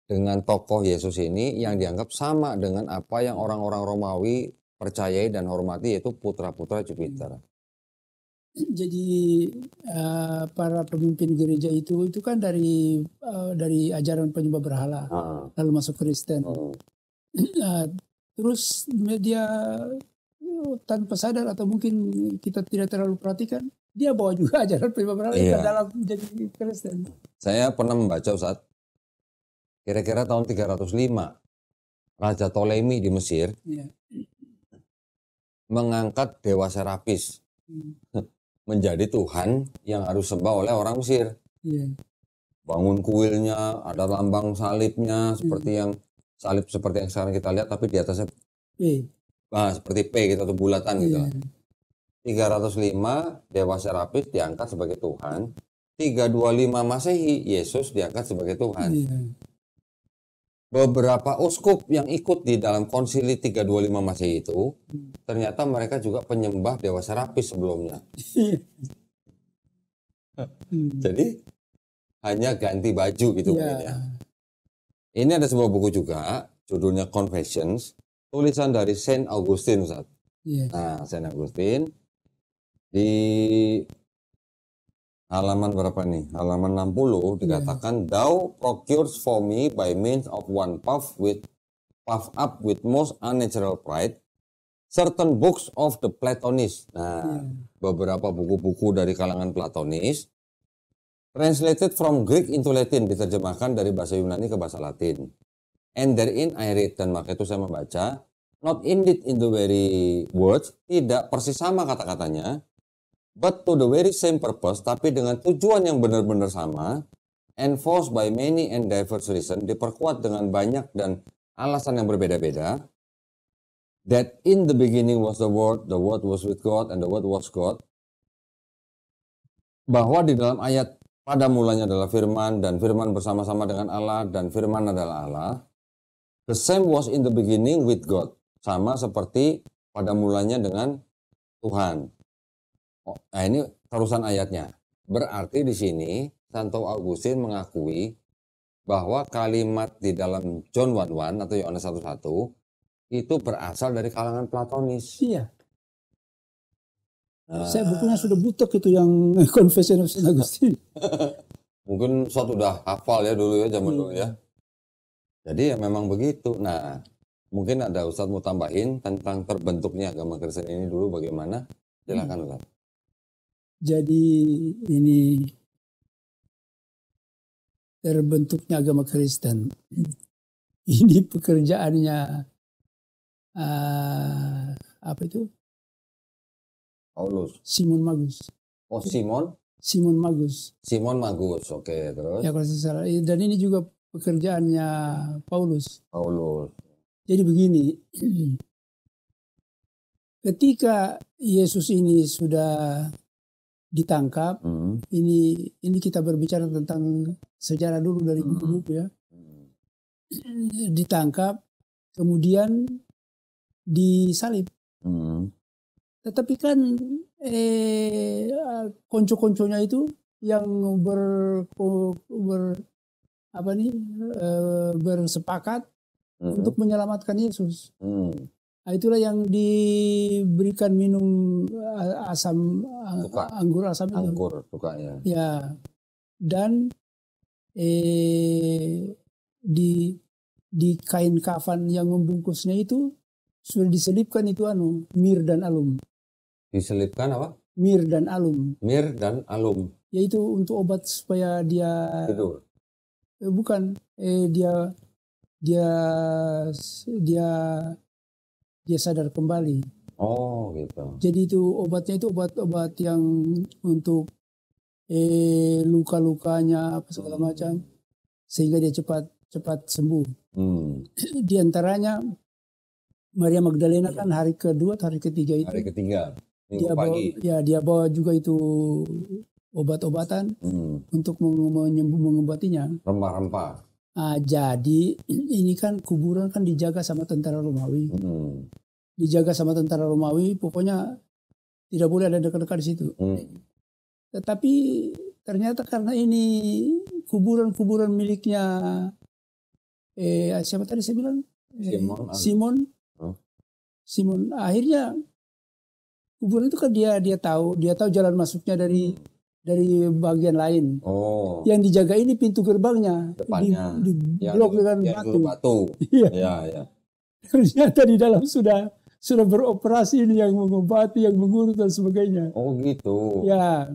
dengan tokoh Yesus ini yang dianggap sama dengan apa yang orang-orang Romawi percayai dan hormati, yaitu putra-putra Jupiter. Jadi para pemimpin gereja itu kan dari ajaran penyembah berhala, lalu masuk Kristen. Terus media tanpa sadar atau mungkin kita tidak terlalu perhatikan, dia bawa juga ajaran penyembah berhala ke dalam jadi Kristen. Saya pernah membaca, Ustaz, kira-kira tahun 305 Raja Ptolemy di Mesir mengangkat dewa Serapis menjadi Tuhan yang harus sembah oleh orang Mesir. Bangun kuilnya, ada lambang salibnya, seperti yang salib seperti yang sekarang kita lihat, tapi di atasnya seperti P gitu, atau bulatan gitu. 305 dewa Serapis diangkat sebagai Tuhan. 325 Masehi Yesus diangkat sebagai Tuhan. Beberapa uskup yang ikut di dalam konsili 325 Masehi itu, ternyata mereka juga penyembah dewa Serapis sebelumnya. Jadi hanya ganti baju gitu mungkin ya. Ini ada sebuah buku juga, judulnya Confessions, tulisan dari Saint Augustine, Ustaz. Nah, Saint Augustine di halaman berapa nih? Halaman 60 dikatakan, thou procures for me by means of one puff up with most unnatural pride certain books of the Platonists. Nah, beberapa buku-buku dari kalangan Platonis, translated from Greek into Latin, diterjemahkan dari bahasa Yunani ke bahasa Latin. And therein I read, dan maka itu saya membaca, not indeed in the very words, tidak persis sama kata-katanya, but to the very same purpose, tapi dengan tujuan yang benar-benar sama, enforced by many and diverse reasons, diperkuat dengan banyak dan alasan yang berbeda-beda, that in the beginning was the word was with God, and the word was God, bahwa di dalam ayat pada mulanya adalah firman, dan firman bersama-sama dengan Allah, dan firman adalah Allah. The same was in the beginning with God. Sama seperti pada mulanya dengan Tuhan. Nah, ini terusan ayatnya. Berarti di sini Santo Augustine mengakui bahwa kalimat di dalam John 1:1 atau Yohanes 1:1 itu berasal dari kalangan Platonis. Saya bukunya sudah butek itu yang Confession of Saint Augustine. Mungkin suatu udah hafal ya dulu ya zaman dulu ya. Jadi ya memang begitu. Nah, mungkin ada Ustadz mau tambahin tentang terbentuknya agama Kristen ini dulu bagaimana? Silakan Ustadz. Jadi ini terbentuknya agama Kristen. Ini pekerjaannya apa itu? Paulus. Simon Magus. Oh, Simon Magus. Simon Magus. Oke, terus. Ya kalau saya salah. Dan ini juga pekerjaannya Paulus. Jadi begini, ketika Yesus ini sudah ditangkap, ini kita berbicara tentang sejarah dulu dari buku-buku ya. Ditangkap, kemudian disalib. Tetapi kan konco-konconya itu yang bersepakat untuk menyelamatkan Yesus. Nah, itulah yang diberikan minum asam anggur asam itu. Anggur sukanya. Ya. Dan di kain kafan yang membungkusnya itu sudah diselipkan itu mir dan alum. Diselipkan apa? Mir dan alum. Mir dan alum. Yaitu untuk obat supaya dia tidur. Bukan, dia sadar kembali. Oh, gitu. Jadi itu obatnya itu obat-obat yang untuk luka-lukanya apa segala macam sehingga dia cepat sembuh. Di antaranya Maria Magdalena kan hari kedua atau hari ketiga itu. Hari ketiga. Dia bawa juga itu obat-obatan untuk mengobatinya. Rempah-rempah. Jadi ini kan kuburan kan dijaga sama tentara Romawi. Dijaga sama tentara Romawi, pokoknya tidak boleh ada dekat-dekat di situ. Tetapi ternyata karena ini kuburan miliknya siapa tadi saya bilang? Simon. Akhirnya kuburan itu kan dia tahu jalan masuknya dari bagian lain. Yang dijaga ini pintu gerbangnya. Depannya. Di blok dengan batu. Iya. Ternyata di dalam sudah beroperasi ini yang mengobati, yang mengurus dan sebagainya. Oh gitu. Ya.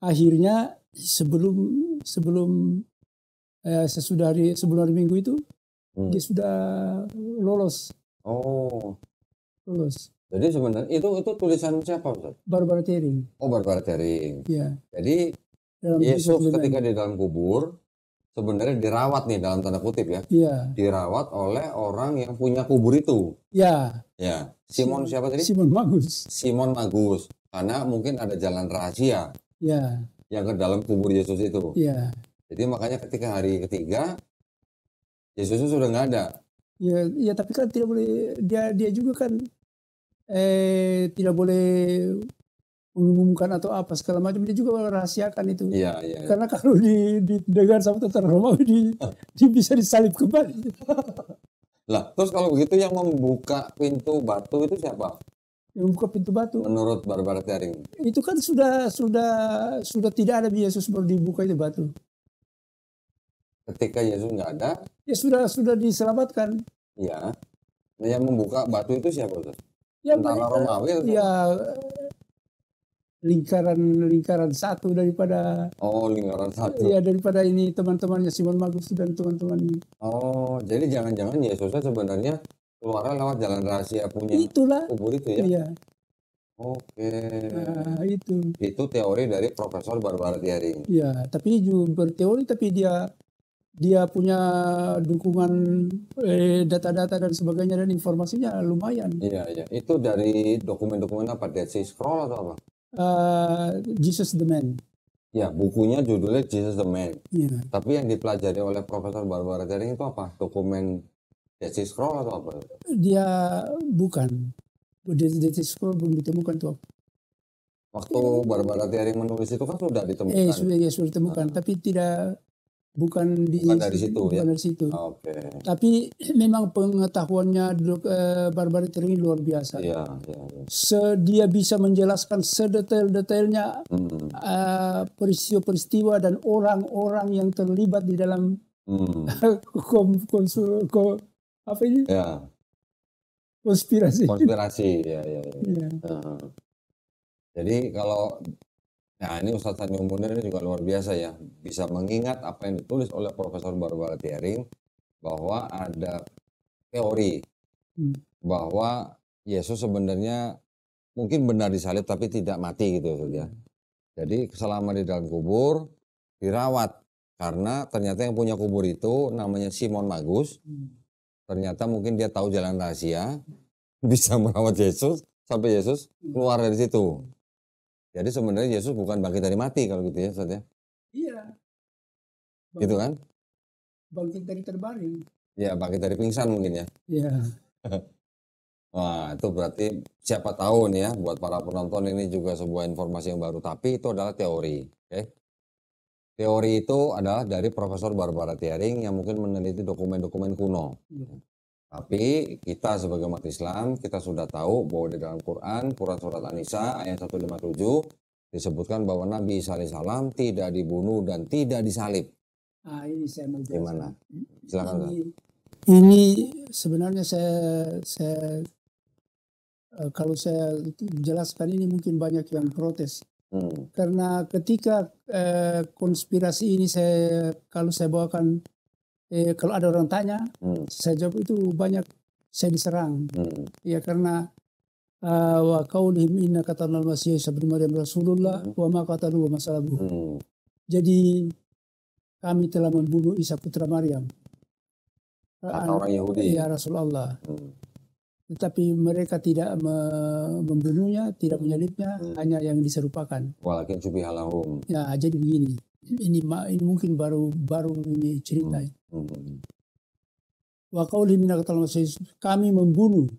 Akhirnya sebelum hari Minggu itu dia sudah lolos. Lolos. Jadi sebenarnya itu tulisan siapa Ustaz? Barbara Tering. Barbara Tering. Iya. Jadi Yesus ketika di dalam kubur sebenarnya dirawat nih dalam tanda kutip ya. Iya. Dirawat oleh orang yang punya kubur itu. Iya. Ya. Simon siapa tadi? Simon Magus. Simon Magus. Karena mungkin ada jalan rahasia. Iya. Yang ke dalam kubur Yesus itu. Iya. Jadi makanya ketika hari ketiga Yesus sudah nggak ada. Ya tapi kan tidak boleh dia juga kan tidak boleh mengumumkan atau apa segala macam, dia juga merahasiakan itu. Iya. Karena kalau didengar sama tentara Romawi bisa disalib kembali. Lah, terus kalau begitu yang membuka pintu batu itu siapa? Yang membuka pintu batu. Menurut Barbara Tering. Itu kan sudah tidak ada Yesus baru dibuka itu batu. Ketika Yesus nggak ada, ya sudah diselamatkan. Iya. Nah, yang membuka batu itu siapa Ustaz? Ya, tentara Romawi atau? Ya lingkaran satu daripada. Lingkaran satu. Ya daripada ini teman-temannya Simon Magus dan teman-teman. Jadi jangan-jangan Yesusnya sebenarnya keluar lewat jalan rahasia punya kubur itu ya? Iya. Oke. Nah, itu. Itu teori dari Profesor Barbara Tering. Iya, tapi juga berteori tapi dia punya dukungan data-data dan sebagainya dan informasinya lumayan. Iya. Itu dari dokumen-dokumen apa? Dead Sea Scroll atau apa? Jesus the Man. Ya, bukunya judulnya Jesus the Man. Iya. Tapi yang dipelajari oleh Profesor Barbara Tering itu apa? Dokumen Dead Sea Scroll atau apa? Dia bukan. Dead Sea Scroll belum ditemukan tuh. Waktu Barbara Tering menulis itu kan sudah ditemukan. Sudah ditemukan, tapi tidak bukan dari situ bukan ya. dari situ. Oke. Tapi memang pengetahuannya Barbaretto ini luar biasa. Iya. Dia bisa menjelaskan sedetail-detailnya peristiwa-peristiwa dan orang-orang yang terlibat di dalam apa ini? Ya. Konspirasi. Ya. Jadi kalau ini Ustadz Sanyo Munir ini juga luar biasa ya, bisa mengingat apa yang ditulis oleh Profesor Barbaretto Thiering bahwa ada teori bahwa Yesus sebenarnya mungkin benar disalib tapi tidak mati gitu ya. Jadi selama di dalam kubur dirawat, karena ternyata yang punya kubur itu namanya Simon Magus. Ternyata mungkin dia tahu jalan rahasia, bisa merawat Yesus sampai Yesus keluar dari situ. Jadi sebenarnya Yesus bukan bangkit dari mati kalau gitu ya, Ustaz ya? Iya. Gitu kan? Bangkit dari terbaring. Ya, bangkit dari pingsan mungkin ya. Iya. Wah, itu berarti siapa tahu nih ya, buat para penonton ini juga sebuah informasi yang baru. Tapi itu adalah teori. Okay? Teori itu adalah dari Profesor Barbaretto Thiering yang mungkin meneliti dokumen-dokumen kuno. Tapi kita sebagai umat Islam, kita sudah tahu bahwa di dalam Quran surat An-Nisa ayat 157 disebutkan bahwa Nabi Isa alaihissalam tidak dibunuh dan tidak disalib. Ini saya mau jelaskan. Gimana? Silakan. Ini sebenarnya saya kalau saya jelaskan ini mungkin banyak yang protes. Karena ketika konspirasi ini kalau saya bawakan, kalau ada orang tanya, saya jawab itu banyak saya diserang. Ya karena wa qaulihim inna qatalnal masih Isa ibnu Maryam Rasulullah wa ma qataluhu wa ma salabuhu. Jadi kami telah membunuh Isa putra Maryam. Kata orang Yahudi. Ya Rasulullah. Tetapi mereka tidak membunuhnya, tidak menyalibnya, hanya yang diserupakan. Walakin syubiha lahum. Ya, jadi begini. Ini mungkin baru ini cerita. Wa qaulihim inna qatalnal masih kami membunuh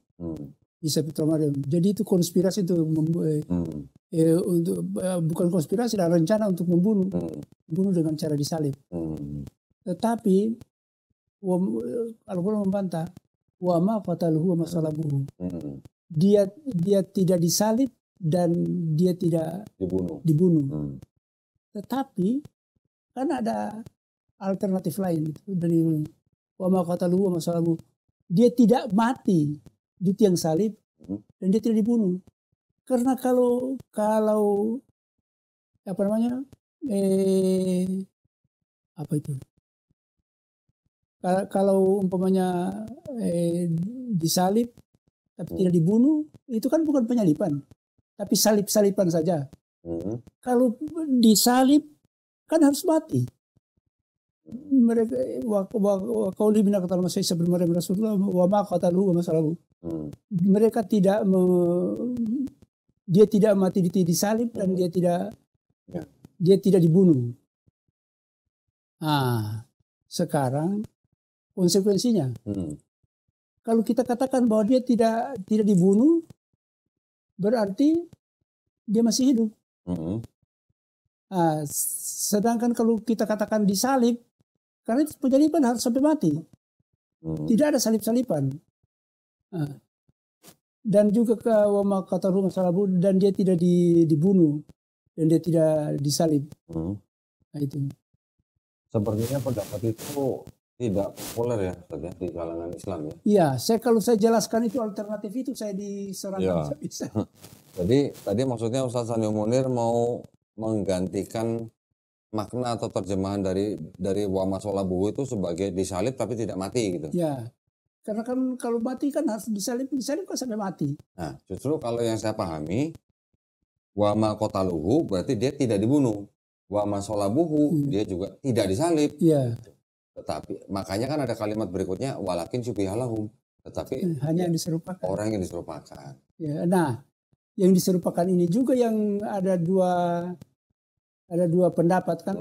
Isa putra Maryam. Jadi itu konspirasi untuk bukan konspirasi, dan rencana untuk membunuh dengan cara disalib. Tetapi Al-Quran membantah wa ma qataluhu wa ma salabuhu. Dia tidak disalib dan dia tidak dibunuh. Tetapi kan ada alternatif lain dari wa ma qataluhu wa ma salabuhu. Dia tidak mati di tiang salib dan dia tidak dibunuh. Karena kalau apa namanya? Apa itu? Kalau umpamanya disalib tapi tidak dibunuh, itu kan bukan penyaliban, tapi salib-saliban saja. Kalau disalib kan harus mati. Mereka qauli bina qatal masih Isa ibnu Maryam Rasulullah wa ma qataluhu wa ma salabuhu. Mereka dia tidak mati disalib dan dia tidak dibunuh. Sekarang konsekuensinya, kalau kita katakan bahwa dia tidak dibunuh, berarti dia masih hidup. Sedangkan kalau kita katakan disalib, karena itu penyaliban harus sampai mati, tidak ada salib-saliban. Dan juga ke wama qataluhu masalabu, dan dia tidak dibunuh dan dia tidak disalib. Itu. Sepertinya pendapat itu tidak populer ya, di kalangan Islam ya. Iya, kalau saya jelaskan itu alternatif itu saya diserang bisa. Jadi tadi maksudnya Ustadz Sanyo Munir mau menggantikan makna atau terjemahan dari wa ma salabuhu itu sebagai disalib tapi tidak mati gitu. Ya. Karena kan kalau mati kan harus disalib kan sampai mati. Nah, justru kalau yang saya pahami wa ma qataluhu berarti dia tidak dibunuh. Wa ma salabuhu dia juga tidak disalib. Iya. Tetapi makanya kan ada kalimat berikutnya walakin syubiha lahum. Tetapi hanya yang diserupakan. Orang yang diserupakan. Ya, nah, yang diserupakan ini juga yang ada dua pendapat kan.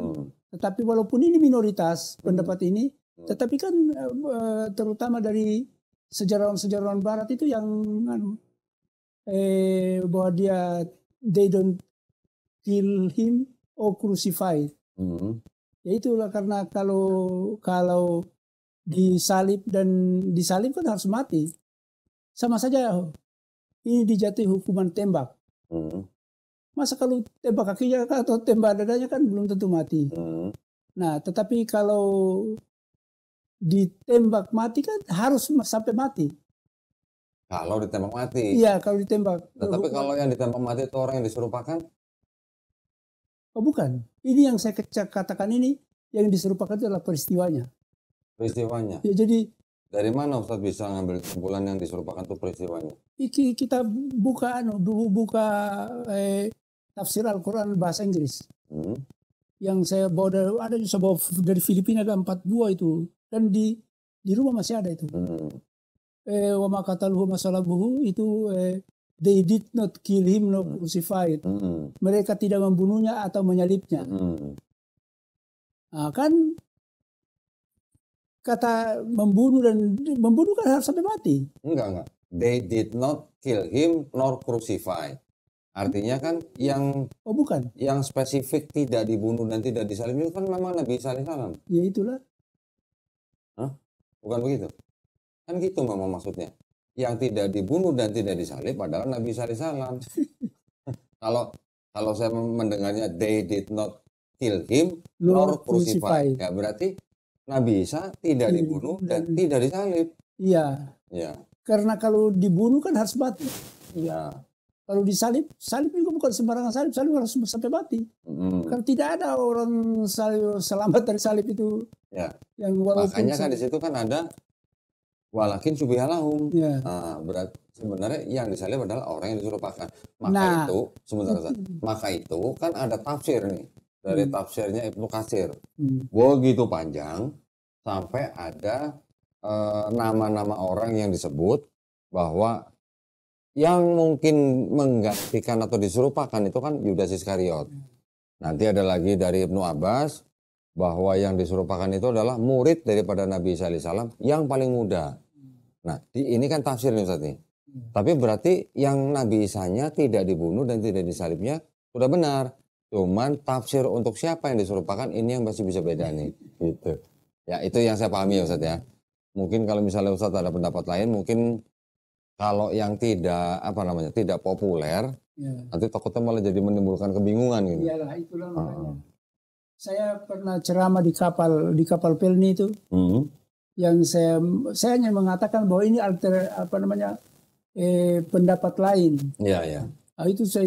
Tetapi walaupun ini minoritas pendapat ini, tetapi kan terutama dari sejarawan-sejarawan Barat itu yang bahwa they don't kill him or crucified. Ya itulah karena kalau disalib kan harus mati. Sama saja ini dijatuhi hukuman tembak. Masa kalau tembak kakinya atau tembak dadanya kan belum tentu mati. Nah, tetapi kalau ditembak mati kan harus sampai mati. Kalau ditembak mati. Iya, kalau ditembak. Tetapi kalau yang ditembak mati itu orang yang diserupakan? Oh bukan. Ini yang saya katakan ini yang diserupakan itu adalah peristiwanya. Peristiwanya. Ya, jadi dari mana Ustadz bisa ngambil kesimpulan yang diserupakan itu peristiwanya? Kita buka tafsir Al-Quran bahasa Inggris. Yang saya bawa dari Filipina, ada 4 buah itu, dan di rumah masih ada itu. Wa ma qataluhu masalabuhu itu they did not kill him nor crucified. Mereka tidak membunuhnya atau menyalibnya. Nah, kan kata membunuh kan harus sampai mati. Enggak. They did not kill him nor crucified. Artinya kan bukan. Yang spesifik tidak dibunuh dan tidak disalib itu kan memang Nabi Isa alaihissalam. Ya itulah. Hah? Bukan begitu? Kan gitu memang maksudnya. Yang tidak dibunuh dan tidak disalib adalah Nabi Isa alaihissalam. Kalau saya mendengarnya they did not kill him nor crucified. Ya berarti Nabi Isa tidak dibunuh dan tidak disalib. Iya. Ya. Karena kalau dibunuh kan harus mati. Iya. Kalau salib juga bukan sembarangan salib harus sampai mati. Karena tidak ada orang selamat dari salib itu. Ya. Yang makanya kan di situ kan ada walakin syubihalahum. Ya. Nah, berarti sebenarnya yang disalib adalah orang yang diserupakan. Maka itu kan ada tafsir nih dari tafsirnya Ibnu Katsir. Begitu panjang sampai ada nama-nama orang yang disebut bahwa yang mungkin menggantikan atau diserupakan itu kan Yudas Iskariot. Nanti ada lagi dari Ibnu Abbas bahwa yang diserupakan itu adalah murid daripada Nabi Isa alaihissalam yang paling muda. Nah, ini kan tafsir nih Ustaz nih. Tapi berarti yang Nabi Isanya tidak dibunuh dan tidak disalibnya sudah benar. Cuman tafsir untuk siapa yang diserupakan ini yang masih bisa beda nih. Gitu. Ya, itu yang saya pahami ya Ustaz ya. Mungkin kalau misalnya Ustaz ada pendapat lain, mungkin kalau yang tidak populer, nanti takutnya malah jadi menimbulkan kebingungan gitu. Iyalah, itulah makanya. Saya pernah ceramah di kapal Pelni itu, yang saya hanya mengatakan bahwa ini pendapat lain. Iya. Itu saya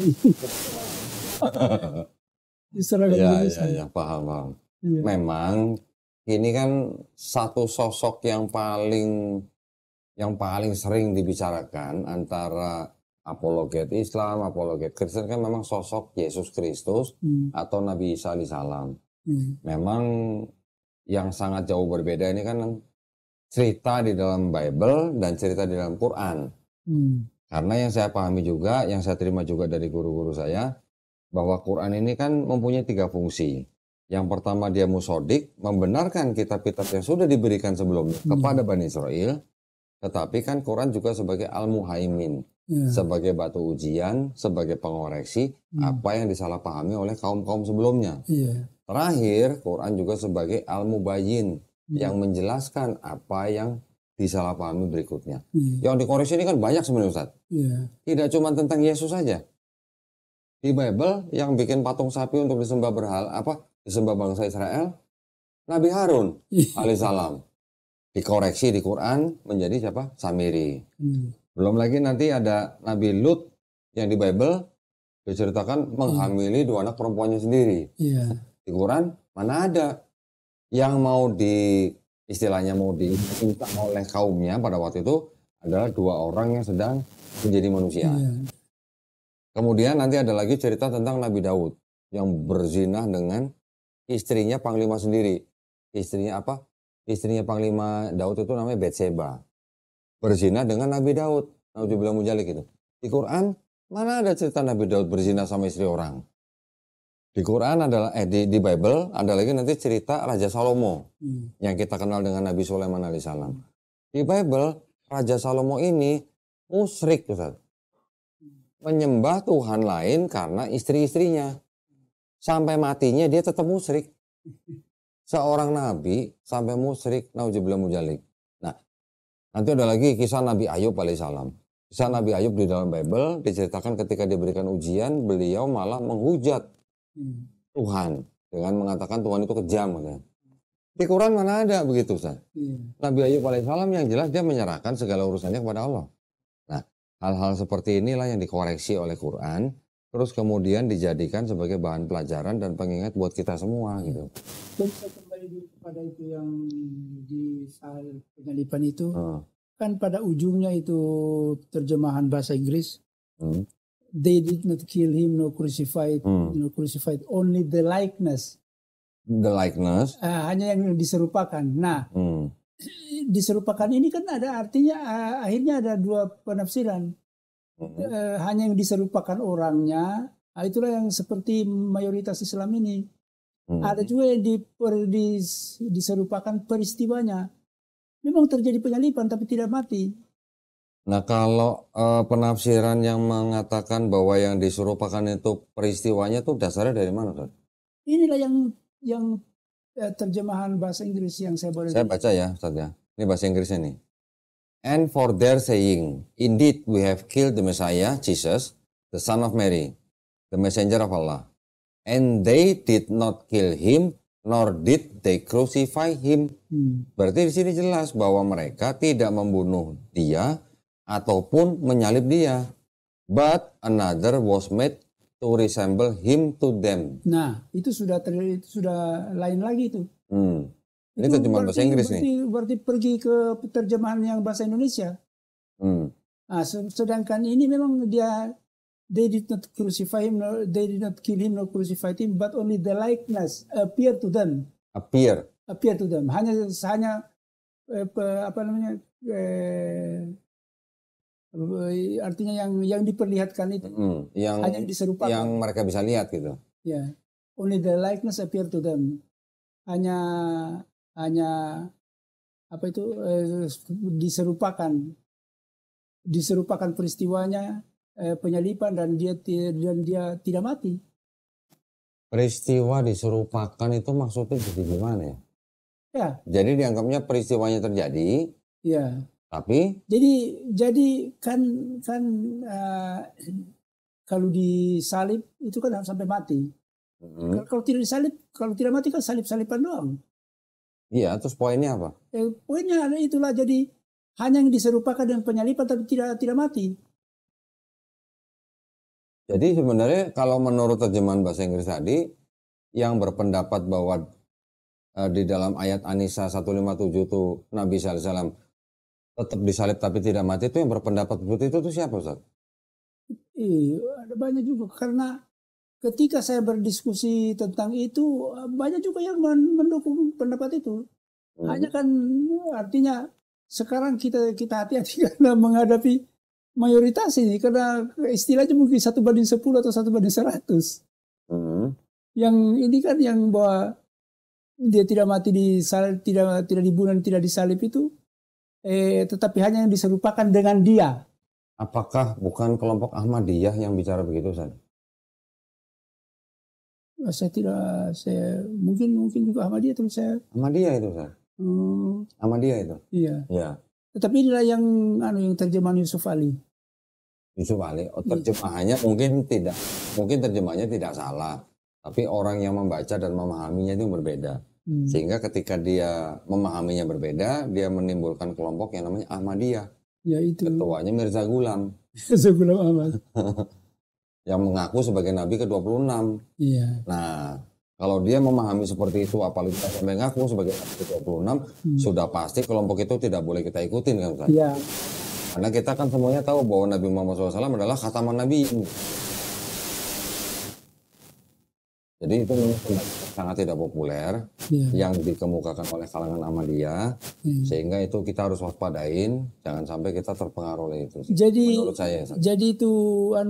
Iya, paham. Ya. Memang ini kan satu sosok yang paling sering dibicarakan antara apologet Islam, apologet Kristen kan memang sosok Yesus Kristus atau Nabi Isa alaihissalam. Memang yang sangat jauh berbeda ini kan cerita di dalam Bible dan cerita di dalam Quran. Karena yang saya pahami juga, yang saya terima juga dari guru-guru saya, bahwa Quran ini kan mempunyai 3 fungsi. Yang pertama dia musodik, membenarkan kitab-kitab yang sudah diberikan sebelumnya kepada Bani Israel. Tetapi kan Quran juga sebagai al-muhaimin, sebagai batu ujian, sebagai pengoreksi apa yang disalahpahami oleh kaum-kaum sebelumnya. Terakhir, Quran juga sebagai al-mubayyin, yang menjelaskan apa yang disalahpahami berikutnya. Yang dikoreksi ini kan banyak sebenarnya Ustaz. Tidak cuma tentang Yesus saja. Di Bible yang bikin patung sapi untuk disembah disembah bangsa Israel, Nabi Harun alaihissalam. Dikoreksi di Quran menjadi siapa? Samiri. Belum lagi nanti ada Nabi Lut yang di Bible diceritakan menghamili 2 anak perempuannya sendiri. Di Quran mana ada yang istilahnya mau diminta oleh kaumnya pada waktu itu adalah 2 orang yang sedang menjadi manusia. Kemudian nanti ada lagi cerita tentang Nabi Daud yang berzinah dengan istrinya Panglima sendiri. Istrinya apa? Istrinya Panglima Daud itu namanya Betseba. Berzina dengan Nabi Daud. Naudzubillah mujalik itu. Di Quran mana ada cerita Nabi Daud berzina sama istri orang? Di Quran adalah di Bible ada lagi nanti cerita Raja Salomo yang kita kenal dengan Nabi Sulaiman alaihissalam. Di Bible Raja Salomo ini musyrik, Ustaz. Menyembah Tuhan lain karena istri-istrinya. Sampai matinya dia tetap musyrik. seorang nabi sampai musyrik, nauzubillah mujalik. Nah, nanti ada lagi kisah Nabi Ayub alaihissalam. Kisah Nabi Ayub di dalam Bible diceritakan ketika diberikan ujian, beliau malah menghujat Tuhan dengan mengatakan Tuhan itu kejam. Katanya. Di Quran mana ada begitu, Ustaz? Nabi Ayub alaihissalam yang jelas dia menyerahkan segala urusannya kepada Allah. Nah, hal-hal seperti inilah yang dikoreksi oleh Quran, terus kemudian dijadikan sebagai bahan pelajaran dan pengingat buat kita semua gitu. Bisa kembali dulu kepada itu yang di soal penyalipan itu, kan pada ujungnya itu terjemahan bahasa Inggris. They did not kill him, no crucified, only the likeness. The likeness. Hanya yang diserupakan. Nah, diserupakan ini kan ada artinya akhirnya ada dua penafsiran. Hanya yang diserupakan orangnya, itulah yang seperti mayoritas Islam ini. Ada juga yang diserupakan peristiwanya. Memang terjadi penyalipan tapi tidak mati. Nah, kalau penafsiran yang mengatakan bahwa yang diserupakan itu peristiwanya itu dasarnya dari mana, Ustaz? Inilah yang terjemahan bahasa Inggris yang saya boleh. Saya baca ya, Ustaz ya. Ini bahasa Inggrisnya nih. And for their saying, indeed we have killed the Messiah, Jesus, the son of Mary, the messenger of Allah. And they did not kill him, nor did they crucify him. Berarti di sini jelas bahwa mereka tidak membunuh dia ataupun menyalib dia. But another was made to resemble him to them. Nah, itu sudah lain lagi itu. Ini terjemahan bahasa Inggris nih. Berarti pergi ke terjemahan yang bahasa Indonesia. Nah, sedangkan ini memang they did not crucify him, they did not kill him, nor crucify him, but only the likeness appear to them. Appear to them. Hanya apa namanya? Artinya yang diperlihatkan itu. Hanya diserupakan. Yang mereka bisa lihat gitu. Ya. Only the likeness appear to them. Hanya apa itu diserupakan peristiwanya, penyalipan, dan dia tidak mati. Peristiwa diserupakan itu maksudnya jadi gimana ya? Ya. Jadi dianggapnya peristiwanya terjadi. Ya. Tapi jadi kan kalau disalib itu kan harus sampai mati. Kalau tidak disalib, kalau tidak mati kan salib-saliban doang. Iya, terus poinnya apa? Poinnya itulah, jadi hanya yang diserupakan dengan penyalipan tapi tidak mati. Jadi sebenarnya kalau menurut terjemahan bahasa Inggris tadi, yang berpendapat bahwa di dalam ayat An-Nisa 157 itu Nabi SAW tetap disalib tapi tidak mati, itu yang berpendapat seperti itu siapa, Ustaz? Ada banyak juga, karena ketika saya berdiskusi tentang itu, banyak juga yang mendukung pendapat itu. Hanya kan artinya sekarang kita hati-hati karena menghadapi mayoritas ini, karena istilahnya mungkin 1:10 atau 1:100. Yang ini kan yang bahwa dia tidak mati tidak dibunuh, tidak disalib itu, tetapi hanya yang diserupakan dengan dia. Apakah bukan kelompok Ahmadiyah yang bicara begitu, Ustaz? Saya mungkin juga Ahmadiyah, tapi saya Ahmadiyah itu, Ustaz. Ahmadiyah itu. Iya. Ya. Tetapi inilah yang terjemahan Yusuf Ali. Yusuf Ali, terjemahannya mungkin terjemahannya tidak salah, tapi orang yang membaca dan memahaminya itu berbeda. Sehingga ketika dia memahaminya berbeda, dia menimbulkan kelompok yang namanya Ahmadiyah. Ya, itu. Ketuanya Mirza Ghulam. Mirza Ghulam Ahmad. Yang mengaku sebagai Nabi ke-26. Iya. Nah, kalau dia memahami seperti itu, apalagi sampai mengaku sebagai Nabi ke-26, sudah pasti kelompok itu tidak boleh kita ikutin kan, Ustaz? Iya. Karena kita kan semuanya tahu bahwa Nabi Muhammad SAW adalah khataman Nabi. Jadi itu sangat tidak populer yang dikemukakan oleh kalangan Ahmadiyah, sehingga itu kita harus waspadain, jangan sampai kita terpengaruh oleh itu. Jadi menurut saya. Jadi itu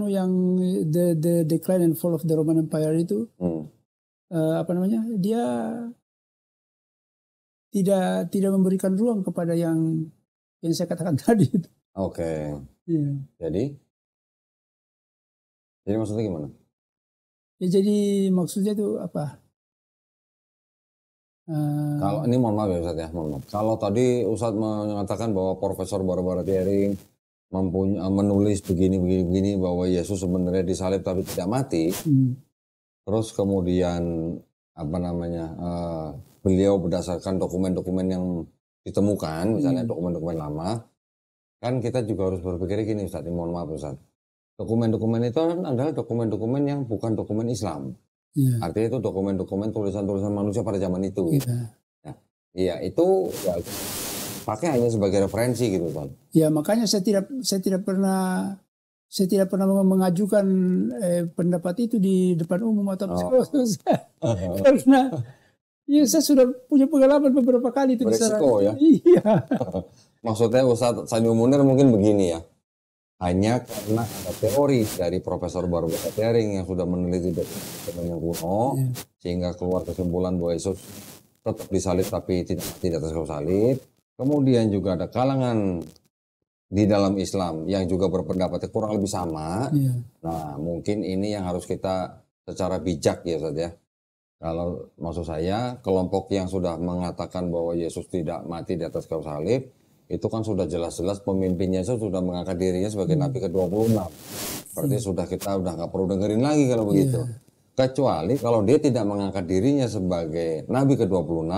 yang the decline and fall of the Roman Empire itu, dia tidak memberikan ruang kepada yang saya katakan tadi. Oke. Jadi maksudnya gimana? Ya, jadi maksudnya itu apa? Kalau ini mohon maaf ya Ustadz ya, mohon maaf. Kalau tadi Ustadz mengatakan bahwa Profesor Barbara Thiering menulis begini bahwa Yesus sebenarnya disalib tapi tidak mati. Terus kemudian apa namanya beliau berdasarkan dokumen-dokumen yang ditemukan, misalnya dokumen-dokumen lama, kan kita juga harus berpikir gini Ustadz, mohon maaf Ustadz. Dokumen-dokumen itu kan adalah dokumen-dokumen yang bukan dokumen Islam. Artinya itu dokumen-dokumen tulisan-tulisan manusia pada zaman itu. Gitu. Nah, iya itu ya, pakai hanya sebagai referensi gitu kan. Ya makanya saya tidak pernah mengajukan pendapat itu di depan umum atau karena ya saya sudah punya pengalaman beberapa kali itu. Beresiko ya. Iya. Maksudnya Ustadz Sanyo Munir mungkin begini ya. Hanya karena ada teori dari Profesor Barbara Thiering yang sudah meneliti dokumen yang kuno, sehingga keluar kesimpulan bahwa Yesus tetap disalib tapi tidak atas kayu salib. Kemudian juga ada kalangan di dalam Islam yang juga berpendapat kurang lebih sama. Nah, mungkin ini yang harus kita secara bijak ya Ustaz ya. Kalau maksud saya kelompok yang sudah mengatakan bahwa Yesus tidak mati di atas kayu salib, itu kan sudah jelas-jelas pemimpinnya itu sudah mengangkat dirinya sebagai Nabi ke-26. Berarti kita udah nggak perlu dengerin lagi kalau begitu. Kecuali kalau dia tidak mengangkat dirinya sebagai Nabi ke-26,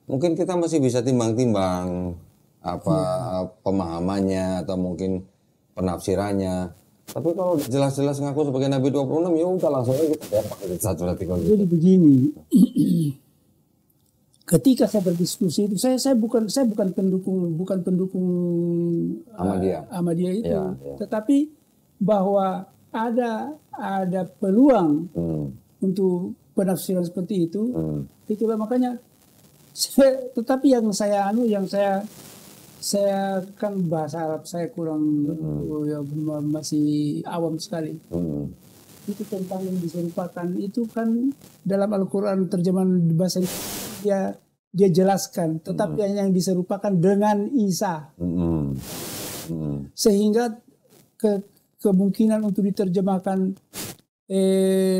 mungkin kita masih bisa timbang-timbang pemahamannya atau mungkin penafsirannya. Tapi kalau jelas-jelas ngaku sebagai Nabi 26, ya udah langsung aja kita pakai 1 Jadi begini. Ketika saya berdiskusi itu saya bukan pendukung Ahmadiyah itu, tetapi bahwa ada peluang untuk penafsiran seperti itu, itulah makanya. Tetapi yang saya kan bahasa Arab saya kurang masih awam sekali. Itu tentang yang diserupakan itu kan dalam Al-Quran terjemahan bahasa dia jelaskan, tetapi yang diserupakan dengan Isa, sehingga kemungkinan untuk diterjemahkan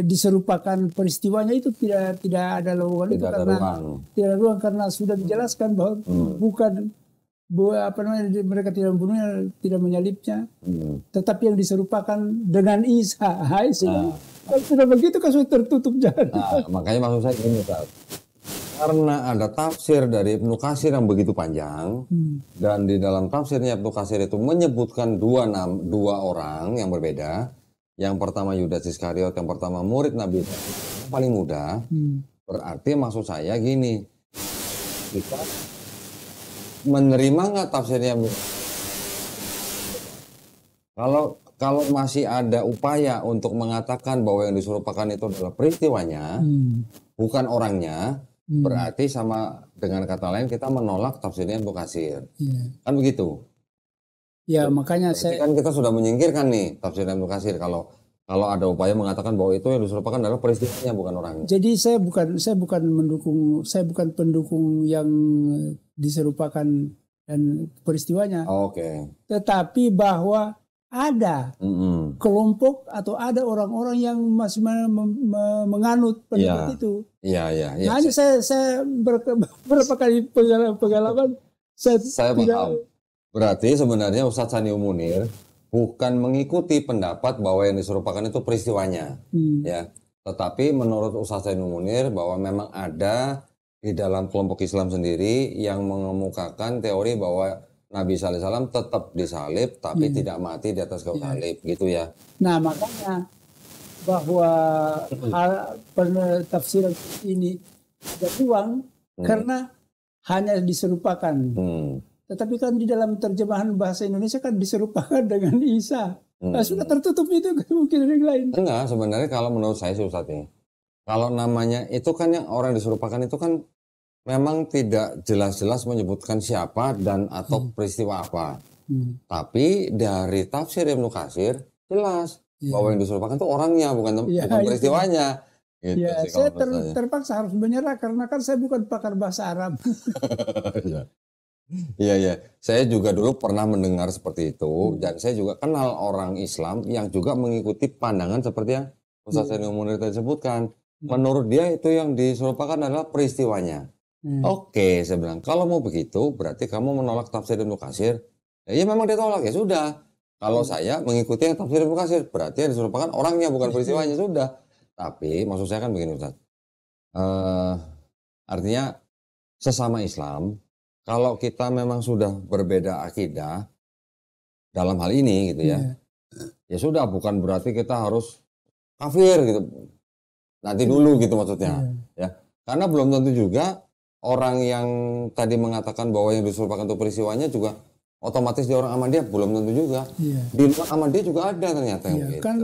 diserupakan peristiwanya itu tidak ada lowongan itu karena tidak ada ruang karena sudah dijelaskan bahwa mereka tidak membunuhnya, tidak menyalibnya, tetapi yang diserupakan dengan Isa. Kalau sudah begitu kan sudah tertutup jalan. Nah, makanya maksud saya ini Ustaz. Karena ada tafsir dari Ibnu Katsir yang begitu panjang, dan di dalam tafsirnya Ibnu Katsir itu menyebutkan dua orang yang berbeda. Yang pertama Yudas Iskariot, yang pertama murid Nabi yang paling muda. Berarti maksud saya gini, kita menerima nggak tafsirnya? Kalau masih ada upaya untuk mengatakan bahwa yang diserupakan itu adalah peristiwanya, bukan orangnya, berarti sama dengan kata lain kita menolak tafsirnya Ibnu Katsir. Kan begitu? Ya, makanya kan kita sudah menyingkirkan nih tafsirnya Ibnu Katsir kalau ada upaya mengatakan bahwa itu yang diserupakan adalah peristiwanya bukan orangnya. Jadi saya bukan pendukung yang diserupakan dan peristiwanya. Oke. Tetapi bahwa ada kelompok atau ada orang-orang yang masih menganut pendapat itu. Iya. Hanya saya berapa kali pengalaman saya paham. Berarti sebenarnya Ustadz Sanyo Munir bukan mengikuti pendapat bahwa yang diserupakan itu peristiwanya, ya. Tetapi menurut Ustadz Sanyo Munir bahwa memang ada di dalam kelompok Islam sendiri yang mengemukakan teori bahwa Nabi sallallahu alaihi wasallam tetap disalib tapi tidak mati di atas kayu salib, gitu ya. Nah, makanya bahwa tafsiran ini ada ruang karena hanya diserupakan. Tetapi kan di dalam terjemahan bahasa Indonesia kan diserupakan dengan Isa. Nah, sudah tertutup itu kemungkinan yang lain. Enggak, sebenarnya kalau menurut saya sih Ustadz ini, kalau namanya itu kan yang orang diserupakan itu kan memang tidak jelas-jelas menyebutkan siapa dan atau peristiwa apa. Tapi dari tafsir Ibnu Katsir jelas bahwa yang diserupakan itu orangnya, bukan peristiwanya. Gitu ya, saya terpaksa harus menyerah karena kan saya bukan pakar bahasa Arab. Iya. Saya juga dulu pernah mendengar seperti itu, dan saya juga kenal orang Islam yang juga mengikuti pandangan seperti yang Ustaz Sanyo Munir tadi sebutkan. Menurut dia itu yang diserupakan adalah peristiwanya. Oke, saya bilang, kalau mau begitu berarti kamu menolak tafsir Ibnu Katsir. Ya memang dia tolak, ya sudah. Kalau saya mengikuti yang tafsir Ibnu Katsir, berarti yang disuruhkan orangnya bukan peristiwanya, sudah. Tapi maksud saya kan begini Ustaz. Artinya sesama Islam, kalau kita memang sudah berbeda akidah dalam hal ini gitu ya, ya sudah, bukan berarti kita harus kafir gitu. Nanti dulu gitu maksudnya. Ya, karena belum tentu juga orang yang tadi mengatakan bahwa yang disuruhkan itu peristiwanya juga otomatis dia orang Ahmadiyah, belum tentu juga. Di luar Ahmadiyah juga ada ternyata yang begitu. Kan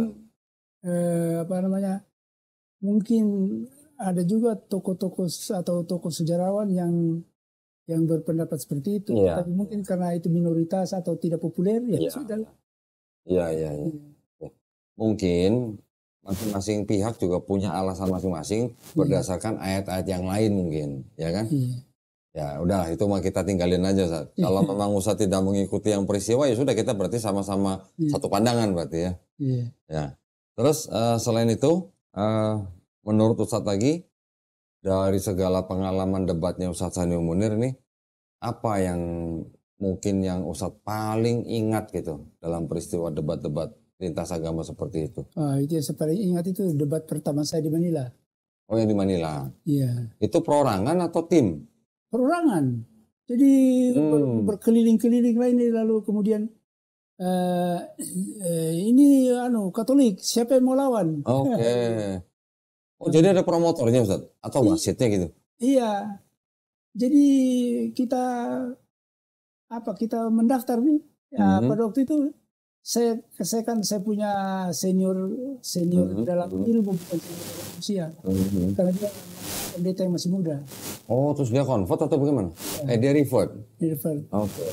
apa namanya? Mungkin ada juga tokoh-tokoh atau tokoh sejarawan yang berpendapat seperti itu, tapi mungkin karena itu minoritas atau tidak populer, ya sudah. Iya. Mungkin masing-masing pihak juga punya alasan masing-masing berdasarkan ayat-ayat yang lain mungkin, ya kan? Ya udah, itu mah kita tinggalin aja Ustaz. Kalau memang Ustaz tidak mengikuti yang peristiwa, ya sudah, kita berarti sama-sama satu pandangan berarti ya. Ya. Terus selain itu, menurut Ustaz lagi, dari segala pengalaman debatnya Ustaz Sanio Munir ini, apa yang mungkin yang Ustaz paling ingat gitu dalam peristiwa debat-debat lintas agama seperti itu? Itu yang saya paling ingat, itu debat pertama saya di Manila. Oh, yang di Manila? Iya. Itu perorangan atau tim? Perorangan. Jadi berkeliling-keliling lain, lalu kemudian ini Katolik, siapa yang mau lawan? Oke. Oh, jadi ada promotornya Ustaz? Atau wasitnya gitu? Iya. Jadi kita mendaftar nih. Pada waktu itu saya punya senior dalam ilmu, bukan senior dalam usia. Karena dia pendeta yang masih muda. Oh, terus dia convert atau bagaimana? Dia revert? Revert. Oke.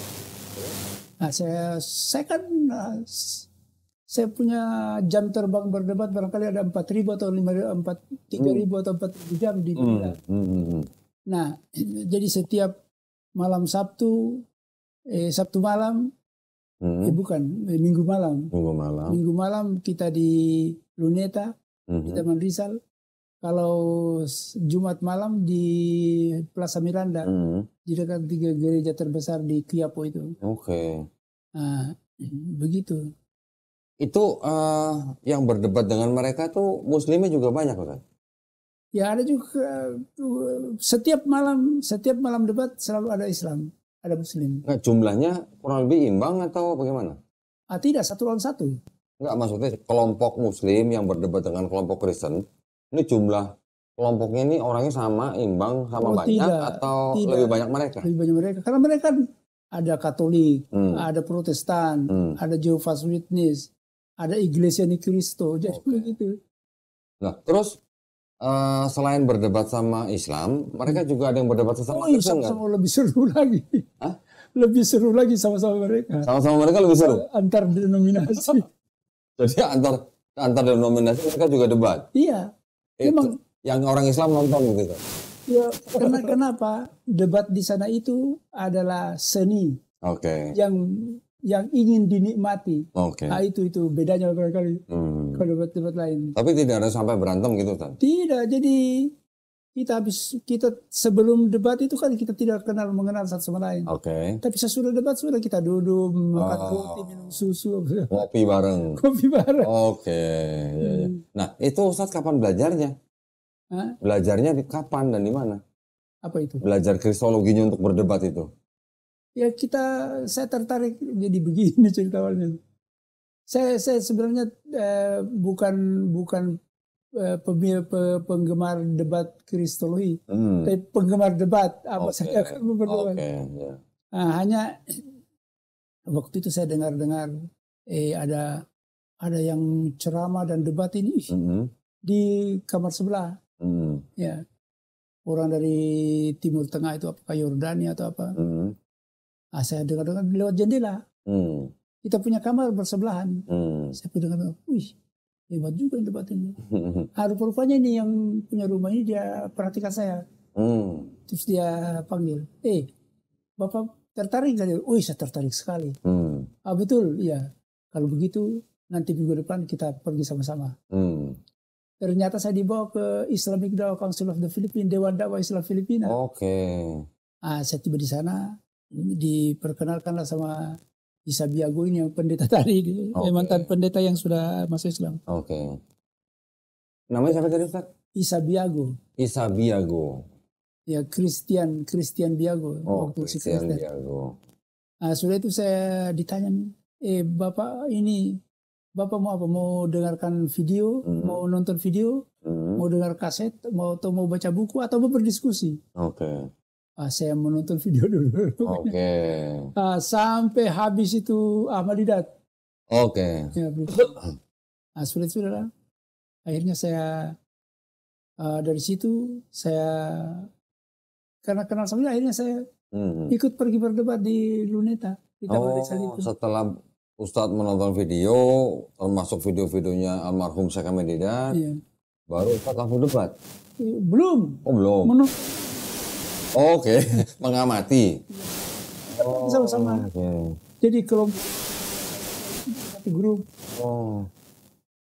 Nah, saya punya jam terbang berdebat barangkali ada 4.000 atau 3.000 atau 4.000 jam di Manila. Nah, jadi setiap malam Sabtu malam, Minggu malam kita di Luneta, di Taman Rizal. Kalau Jumat malam di Plaza Miranda, di dekat 3 gereja terbesar di Quiapo itu. Oke. Nah, begitu. Itu yang berdebat dengan mereka tuh muslimnya juga banyak kan? Ya ada juga, setiap malam debat selalu ada Islam, ada Muslim. Nah, jumlahnya kurang lebih imbang atau bagaimana? Tidak, 1 lawan 1. Enggak, maksudnya kelompok Muslim yang berdebat dengan kelompok Kristen, ini jumlah kelompoknya ini orangnya sama, imbang, sama banyak, atau lebih banyak mereka? Lebih banyak mereka, karena mereka kan ada Katolik, ada Protestan, ada Jehovah's Witness, ada Iglesia Ni Cristo, jadi begitu. Nah, terus selain berdebat sama Islam, mereka juga ada yang berdebat sesama Kristen kan? Lebih seru lagi. Hah? Lebih seru lagi sama-sama mereka. Sama-sama mereka lebih seru? Antar denominasi. Jadi antar denominasi mereka juga debat? Iya. Memang yang orang Islam nonton gitu. Ya, kenapa? Debat di sana itu adalah seni. Oke. Yang ingin dinikmati. Oke. Nah, itu bedanya barangkali. Kalau debat-debat lain. Tapi tidak ada sampai berantem gitu kan? Tidak. Jadi kita sebelum debat itu kan kita tidak mengenal satu sama lain. Oke. Tapi sesudah debat sudah kita duduk makan roti, minum susu, kopi bareng. Oke. Ya. Nah, itu Ustadz kapan belajarnya? Belajarnya kapan dan di mana? Apa itu? Belajar kristologinya untuk berdebat itu. Ya saya tertarik jadi begini cerita awalnya. Saya sebenarnya bukan penggemar debat kristologi, tapi penggemar debat. Saya akan berdebat. Nah, hanya waktu itu saya dengar ada yang ceramah dan debat ini di kamar sebelah. Ya, orang dari Timur Tengah itu, apakah Yordania atau apa? Saya dengar lewat jendela. Kita punya kamar bersebelahan. Saya dengar, wih, hebat juga yang debat ini. Rupa-rupanya ini yang punya rumah ini dia perhatikan saya. Terus dia panggil, Bapak tertarik nggak? Saya tertarik sekali. Betul, iya. Kalau begitu nanti minggu depan kita pergi sama-sama. ternyata saya dibawa ke Islamic Dakwah Council of the Philippines, Dewan Dakwah Islam Filipina. Saya tiba di sana, diperkenalkanlah sama Isa Biago ini yang pendeta tadi, mantan pendeta yang sudah masuk Islam. Namanya siapa tadi Ustaz? Isa Biago. Isa Biago. Ya, Christian Biago. Christian Biago. Sudah itu saya ditanya, Bapak ini, Bapak mau apa? Mau dengarkan video, mau nonton video, mau dengar kaset, mau baca buku, atau mau berdiskusi? Saya menonton video dulu. Sampai habis itu Ahmadidat. Ya, sudah. Akhirnya saya dari situ saya karena kenal sama dia, akhirnya saya ikut pergi berdebat di Luneta. Di setelah Ustadz menonton video, termasuk video-videonya almarhum Syekh Ahmadidat, baru Ustadz langsung debat? Belum. Belum. Mengamati. Sama-sama. Jadi kelompok grup.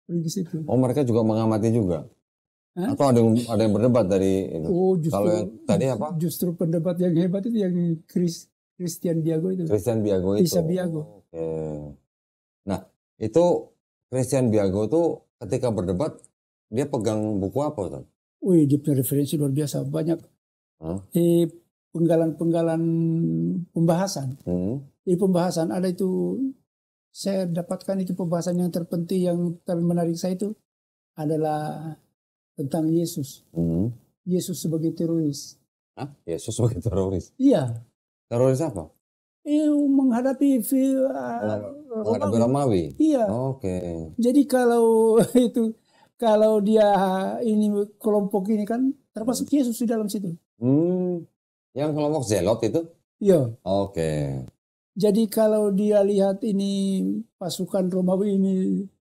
Di situ. Mereka juga mengamati juga. Atau ada yang berdebat dari itu? Kalau yang tadi apa? Justru pendebat yang hebat itu yang Christian Biago itu. Christian Biago itu. Isa Biago. Nah, itu Christian Biago itu ketika berdebat dia pegang buku apa, Ustaz? Dia punya referensi luar biasa, banyak. Penggalan pembahasan. Di pembahasan ada itu, saya dapatkan itu pembahasan yang terpenting, yang menarik saya itu adalah tentang Yesus. Yesus sebagai teroris. Yesus sebagai teroris? Iya. Teroris apa? Menghadapi Romawi. Iya. Jadi kalau dia ini kelompok ini kan termasuk Yesus di dalam situ. Yang kelompok Zelot itu? Iya. Jadi kalau dia lihat ini pasukan Romawi ini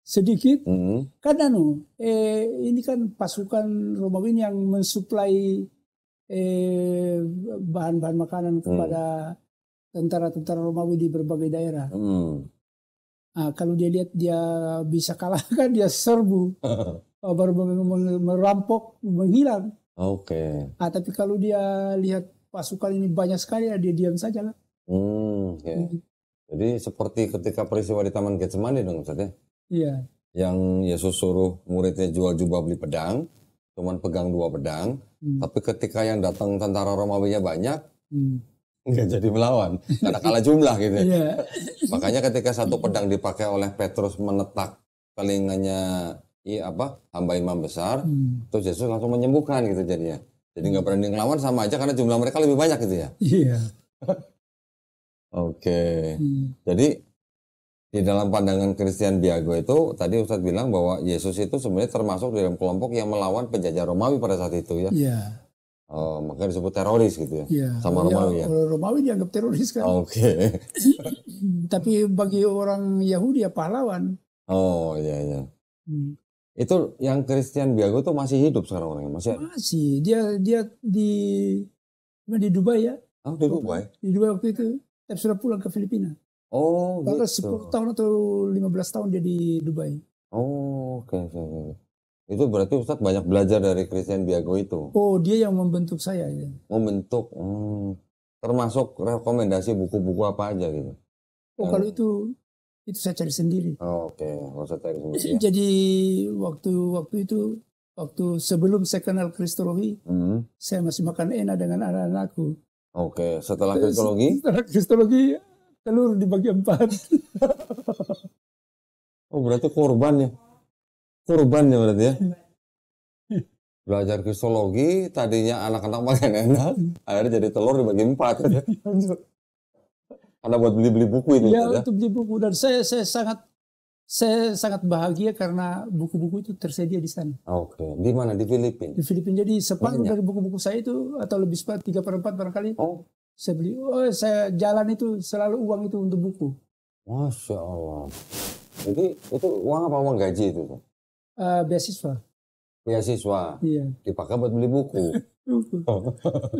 sedikit, kan ini kan pasukan Romawi yang mensuplai bahan-bahan makanan kepada tentara-tentera Romawi di berbagai daerah. Kalau dia lihat dia bisa kalahkan, dia serbu, baru merampok, menghilang. Tapi kalau dia lihat pasukan ini banyak sekali, dia diam saja lah. Jadi seperti ketika peristiwa di Taman Getsemani dong Ustaz ya? Iya. Yang Yesus suruh muridnya jual jubah beli pedang, cuman pegang 2 pedang, tapi ketika yang datang tentara Romawinya banyak, nggak jadi melawan, karena kalah jumlah gitu ya. Makanya ketika 1 pedang dipakai oleh Petrus menetak telinganya hamba imam besar, terus Yesus langsung menyembuhkan gitu jadinya. Jadi nggak berani ngelawan, sama aja karena jumlah mereka lebih banyak gitu ya. Iya. Jadi di dalam pandangan Christian Biago itu tadi Ustadz bilang bahwa Yesus itu sebenarnya termasuk dalam kelompok yang melawan penjajah Romawi pada saat itu ya. Makanya disebut teroris gitu ya. Sama Romawi ya. Romawi dianggap teroris kan. Tapi bagi orang Yahudi ya pahlawan. Itu yang Christian Biago tuh masih hidup sekarang orangnya? Masih. Dia di Dubai ya. Di Dubai? Di Dubai waktu itu. Tapi sudah pulang ke Filipina. Gitu. 10 tahun atau 15 tahun dia di Dubai. Itu berarti Ustadz banyak belajar dari Christian Biago itu? Dia yang membentuk saya. Ya. Membentuk? Termasuk rekomendasi buku-buku apa aja gitu? Kalau itu saya cari sendiri. Usah cari sendiri. Jadi waktu itu sebelum saya kenal kristologi, saya masih makan enak dengan anak-anakku. Setelah kristologi? Setelah kristologi, telur dibagi 4. Berarti korban ya berarti ya? Belajar kristologi, tadinya anak-anak makan enak, akhirnya jadi telur dibagi 4. Karena buat beli-beli buku itu. Ya, untuk beli buku. Dan saya sangat bahagia karena buku-buku itu tersedia di sana. Di mana? Di Filipina? Di Filipina. Jadi separuh dari buku-buku saya itu, atau lebih separuh 3/4 barangkali, saya beli. Saya jalan itu selalu uang itu untuk buku. Masya Allah. Jadi itu uang apa, uang gaji itu? Beasiswa. Iya. Dipakai buat beli buku.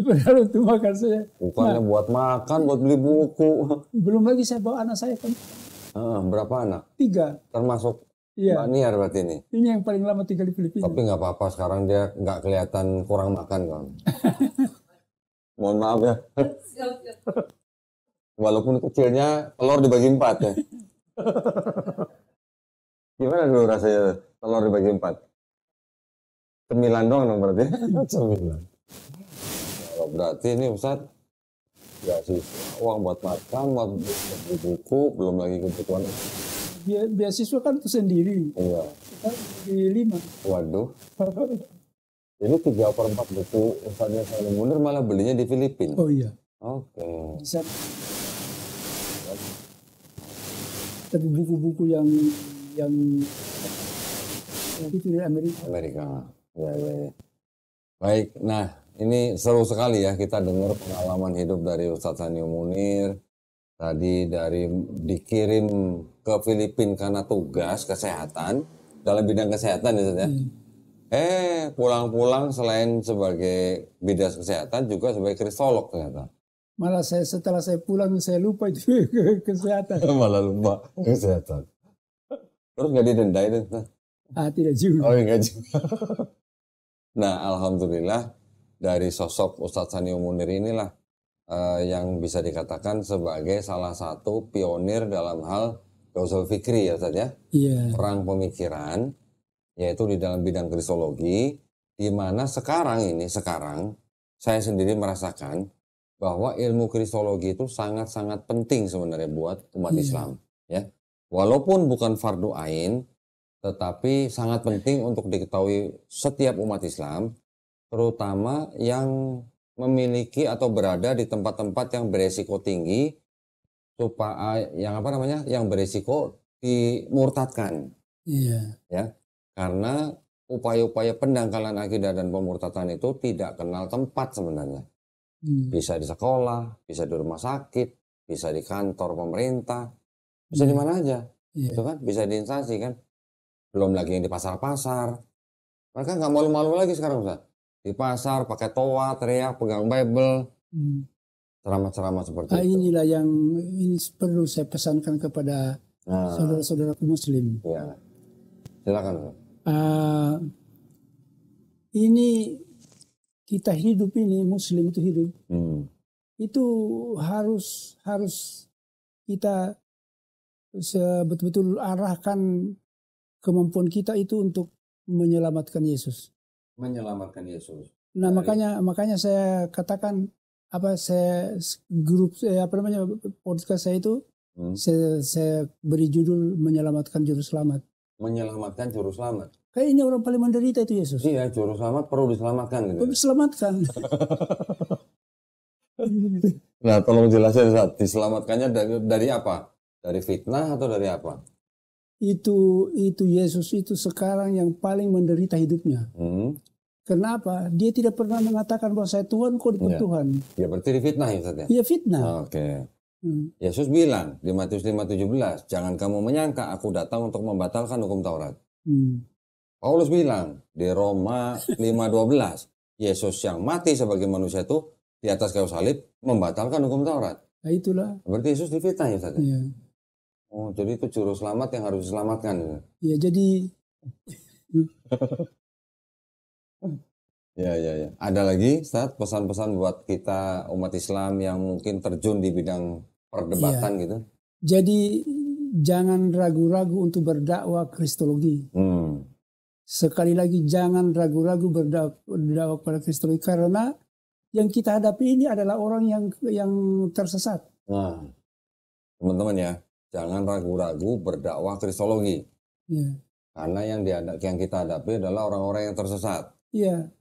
Benar, untuk makan saya. Bukannya buat makan, buat beli buku. Belum lagi saya bawa anak saya kan. Berapa anak? 3. Termasuk Iya. Mbak Niar berarti ini. Ini yang paling lama tinggal di Filipina. Tapi nggak apa-apa, sekarang dia nggak kelihatan kurang makan kan. Mohon maaf ya. Walaupun kecilnya telur dibagi 4 ya. Gimana dulu rasanya telur dibagi 4? Cemilan doang dong berarti. Cemilan. Kalau berarti ini Ustadz ya sih uang buat makan, buat beli buku, belum lagi kebutuhan. Beasiswa kan itu sendiri. Iya. Di 5. Waduh. Ini 3/4 buku Ustadznya Sani Munir malah belinya di Filipina. Oh iya. Oke. Bisa. Tapi buku-buku yang itu di Amerika. Ya. Baik, nah ini seru sekali ya kita dengar pengalaman hidup dari Ustadz Sani Munir. Tadi dari dikirim ke Filipina karena tugas kesehatan, dalam bidang kesehatan ya Ustadz ya. Pulang-pulang selain sebagai bidas kesehatan juga sebagai kristolog ternyata. Malah setelah saya pulang saya lupa itu kesehatan. Malah lupa kesehatan. Terus nggak didenda itu? Tidak juga. Oh enggak juga. Nah alhamdulillah dari sosok Ustadz Sani Munir inilah yang bisa dikatakan sebagai salah satu pionir dalam hal Gausul Fikri ya Ustadz ya. Iya. Perang pemikiran yaitu di dalam bidang kristologi, di mana sekarang saya sendiri merasakan bahwa ilmu kristologi itu sangat-sangat penting sebenarnya buat umat Islam ya. Walaupun bukan fardu ain, tetapi sangat penting untuk diketahui setiap umat Islam, terutama yang memiliki atau berada di tempat-tempat yang beresiko tinggi, supaya yang beresiko dimurtadkan. Iya. Ya. Karena upaya-upaya pendangkalan akidah dan pemurtadan itu tidak kenal tempat sebenarnya. Bisa di sekolah, bisa di rumah sakit, bisa di kantor pemerintah, bisa di mana aja. Itu kan bisa di instansi kan. Belum lagi yang di pasar-pasar. Mereka nggak malu-malu lagi sekarang Ustaz. Di pasar pakai toa, teriak, pegang Bible. Ceramah-ceramah seperti itu. Inilah yang ini perlu saya pesankan kepada saudara-saudaraku muslim. Ya. Silakan. Ini kita hidup ini, muslim itu hidup, itu harus kita betul-betul arahkan kemampuan kita itu untuk menyelamatkan Yesus. Menyelamatkan Yesus. Nah makanya saya katakan podcast saya itu saya beri judul menyelamatkan juru selamat. Menyelamatkan juru selamat. Kayak ini orang paling menderita itu Yesus. Iya, juru selamat perlu diselamatkan gitu. Perlu diselamatkan. Nah, tolong jelasin Ustaz, diselamatkannya dari apa? Dari fitnah atau dari apa? Itu Yesus itu sekarang yang paling menderita hidupnya. Kenapa? Dia tidak pernah mengatakan bahwa saya Tuhan, kok ikut Tuhan. Ya berarti difitnah ya Ustaz ya? Iya fitnah. Oke. Yesus bilang di Matius 5:17, jangan kamu menyangka aku datang untuk membatalkan hukum Taurat. Paulus bilang di Roma 5:12, Yesus yang mati sebagai manusia itu di atas kayu salib membatalkan hukum Taurat. Nah itulah. Berarti Yesus difitnah ya Ustaz? Iya. Oh, jadi itu juru selamat yang harus diselamatkan. Iya, jadi Ya. Ada lagi Ustaz pesan-pesan buat kita umat Islam yang mungkin terjun di bidang perdebatan gitu? Jadi jangan ragu-ragu untuk berdakwah kristologi. Sekali lagi jangan ragu-ragu berdakwah pada kristologi karena yang kita hadapi ini adalah orang yang tersesat. Nah, teman-teman ya, jangan ragu-ragu berdakwah kristologi. Ya. Karena yang kita hadapi adalah orang-orang yang tersesat. Iya.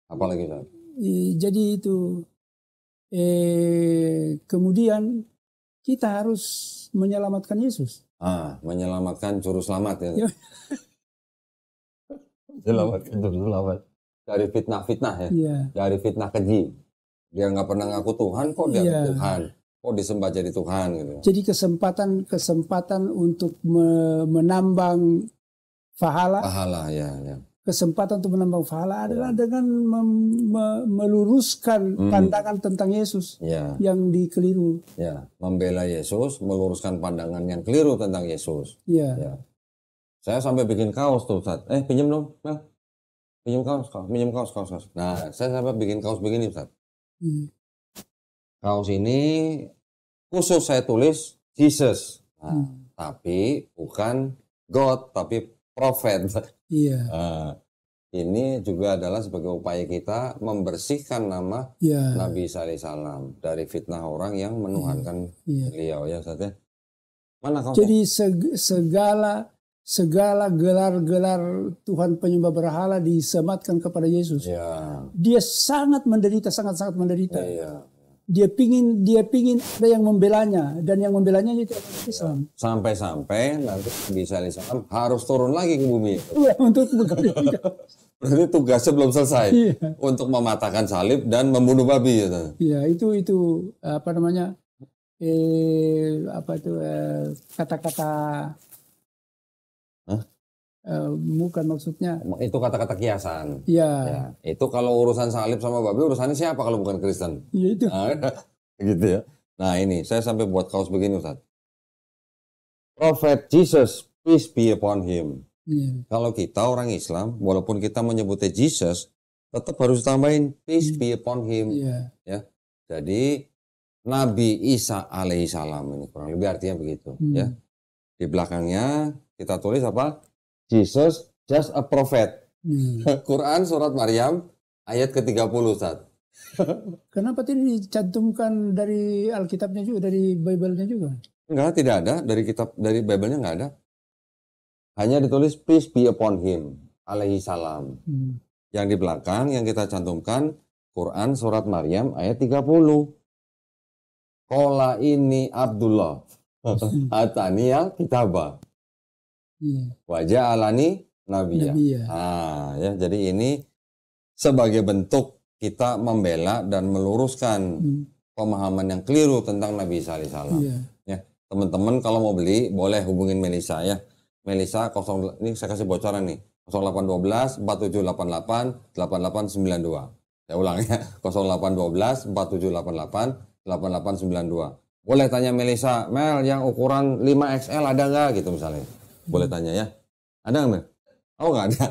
Apalagi Ustaz? Jadi itu kemudian kita harus menyelamatkan Yesus. Menyelamatkan juru selamat ya. Menyelamatkan juru selamat dari fitnah-fitnah ya. Iya. Dari fitnah keji. Dia nggak pernah ngaku Tuhan, kok dia Tuhan, kok disembah jadi Tuhan gitu. Jadi kesempatan untuk menambang pahala. Pahala ya. kesempatan untuk menambah pahala adalah dengan meluruskan pandangan tentang Yesus yang dikeliru. Ya, membela Yesus, meluruskan pandangan yang keliru tentang Yesus. Ya. Saya sampai bikin kaos tuh, Ustaz. Pinjam dong, Mel. Pinjam kaos. Nah, saya sampai bikin kaos begini, Ustaz. Kaos ini khusus saya tulis Jesus. Nah, tapi bukan God, tapi prophet. Ini juga adalah sebagai upaya kita membersihkan nama Nabi Isa alaihissalam dari fitnah orang yang menuhankan beliau, ya Ustaz ya. Mana kamu? Jadi segala gelar-gelar Tuhan penyembah berhala disematkan kepada Yesus. Dia sangat menderita, sangat menderita. Dia pingin ada yang membelanya, dan yang membelanya itu Islam. Sampai-sampai nanti Nabi Isa alaihissalam harus turun lagi ke bumi. Untuk berarti tugasnya belum selesai untuk mematahkan salib dan membunuh babi. Itu apa namanya? Kata-kata bukan maksudnya. Itu kata-kata kiasan. Ya, itu kalau urusan salib sama babi urusannya siapa kalau bukan Kristen? Itu. Gitu ya. Nah ini saya sampai buat kaos begini Ustaz. Prophet Jesus, peace be upon him. Kalau kita orang Islam, walaupun kita menyebutnya Jesus, tetap harus tambahin peace be upon him. Ya. Jadi Nabi Isa alaihissalam ini kurang lebih artinya begitu. Ya. Di belakangnya kita tulis apa? Jesus just a prophet. Quran surat Maryam ayat ke-30 Ustaz. Kenapa tidak dicantumkan dari Alkitabnya juga, dari Bible-nya juga? Enggak, tidak ada dari Bible-nya enggak ada. Hanya ditulis peace be upon him alaihi salam. Yang di belakang yang kita cantumkan Quran surat Maryam ayat 30. Qala ini Abdullah ataniya kitabah. Wajah alani nabiya. Ya, jadi ini sebagai bentuk kita membela dan meluruskan pemahaman yang keliru tentang Nabi Isa alaihissalam. Ya, teman-teman kalau mau beli boleh hubungin Melisa ya. Melisa ini saya kasih bocoran nih. 0812 4788 8892. Saya ulang ya. 0812 4788 8892. Boleh tanya Melisa, Mel yang ukuran 5XL ada nggak gitu misalnya. Boleh tanya ya. Ada nggak, Mel? Oh nggak ada.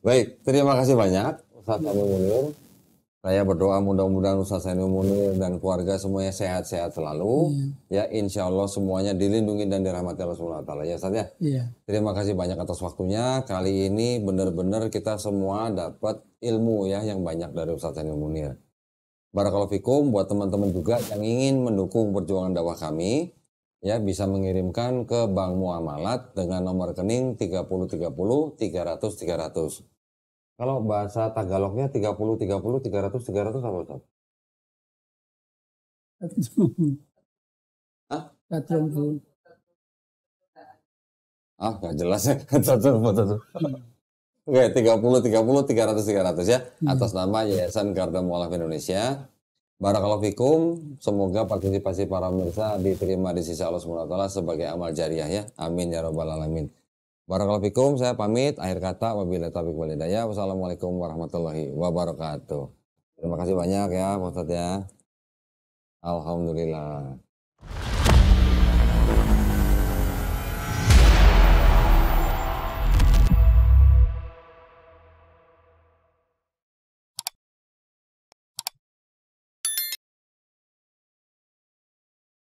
Baik, terima kasih banyak Ustaz Sanul Munir. Saya berdoa mudah-mudahan Ustaz Sanul Munir dan keluarga semuanya sehat-sehat selalu. Ya, insya Allah semuanya dilindungi dan dirahmati Allah Subhanahu wa taala. Ya Ustaz ya. Terima kasih banyak atas waktunya. Kali ini benar-benar kita semua dapat ilmu ya yang banyak dari Ustaz Sanul Munir. Barakallahu fikum buat teman-teman juga yang ingin mendukung perjuangan dakwah kami. Ya, bisa mengirimkan ke Bank Muamalat dengan nomor rekening 3030 300 300. Kalau bahasa Tagalognya 30 30 300 300 apa Ustaz? Gak jelas ya. Oke, 30 30 300 300 ya. Atas nama Yayasan Garda Mualaf Indonesia. Barakallahu fikum, semoga partisipasi para pemirsa diterima di sisi Allah Subhanahu wa taala sebagai amal jariah ya. Amin ya rabbal alamin. Barakallahu fikum, saya pamit. Akhir kata, wabillahi taufiq wal hidayah. Wassalamualaikum warahmatullahi wabarakatuh. Terima kasih banyak ya, Pak Ustadz ya. Alhamdulillah.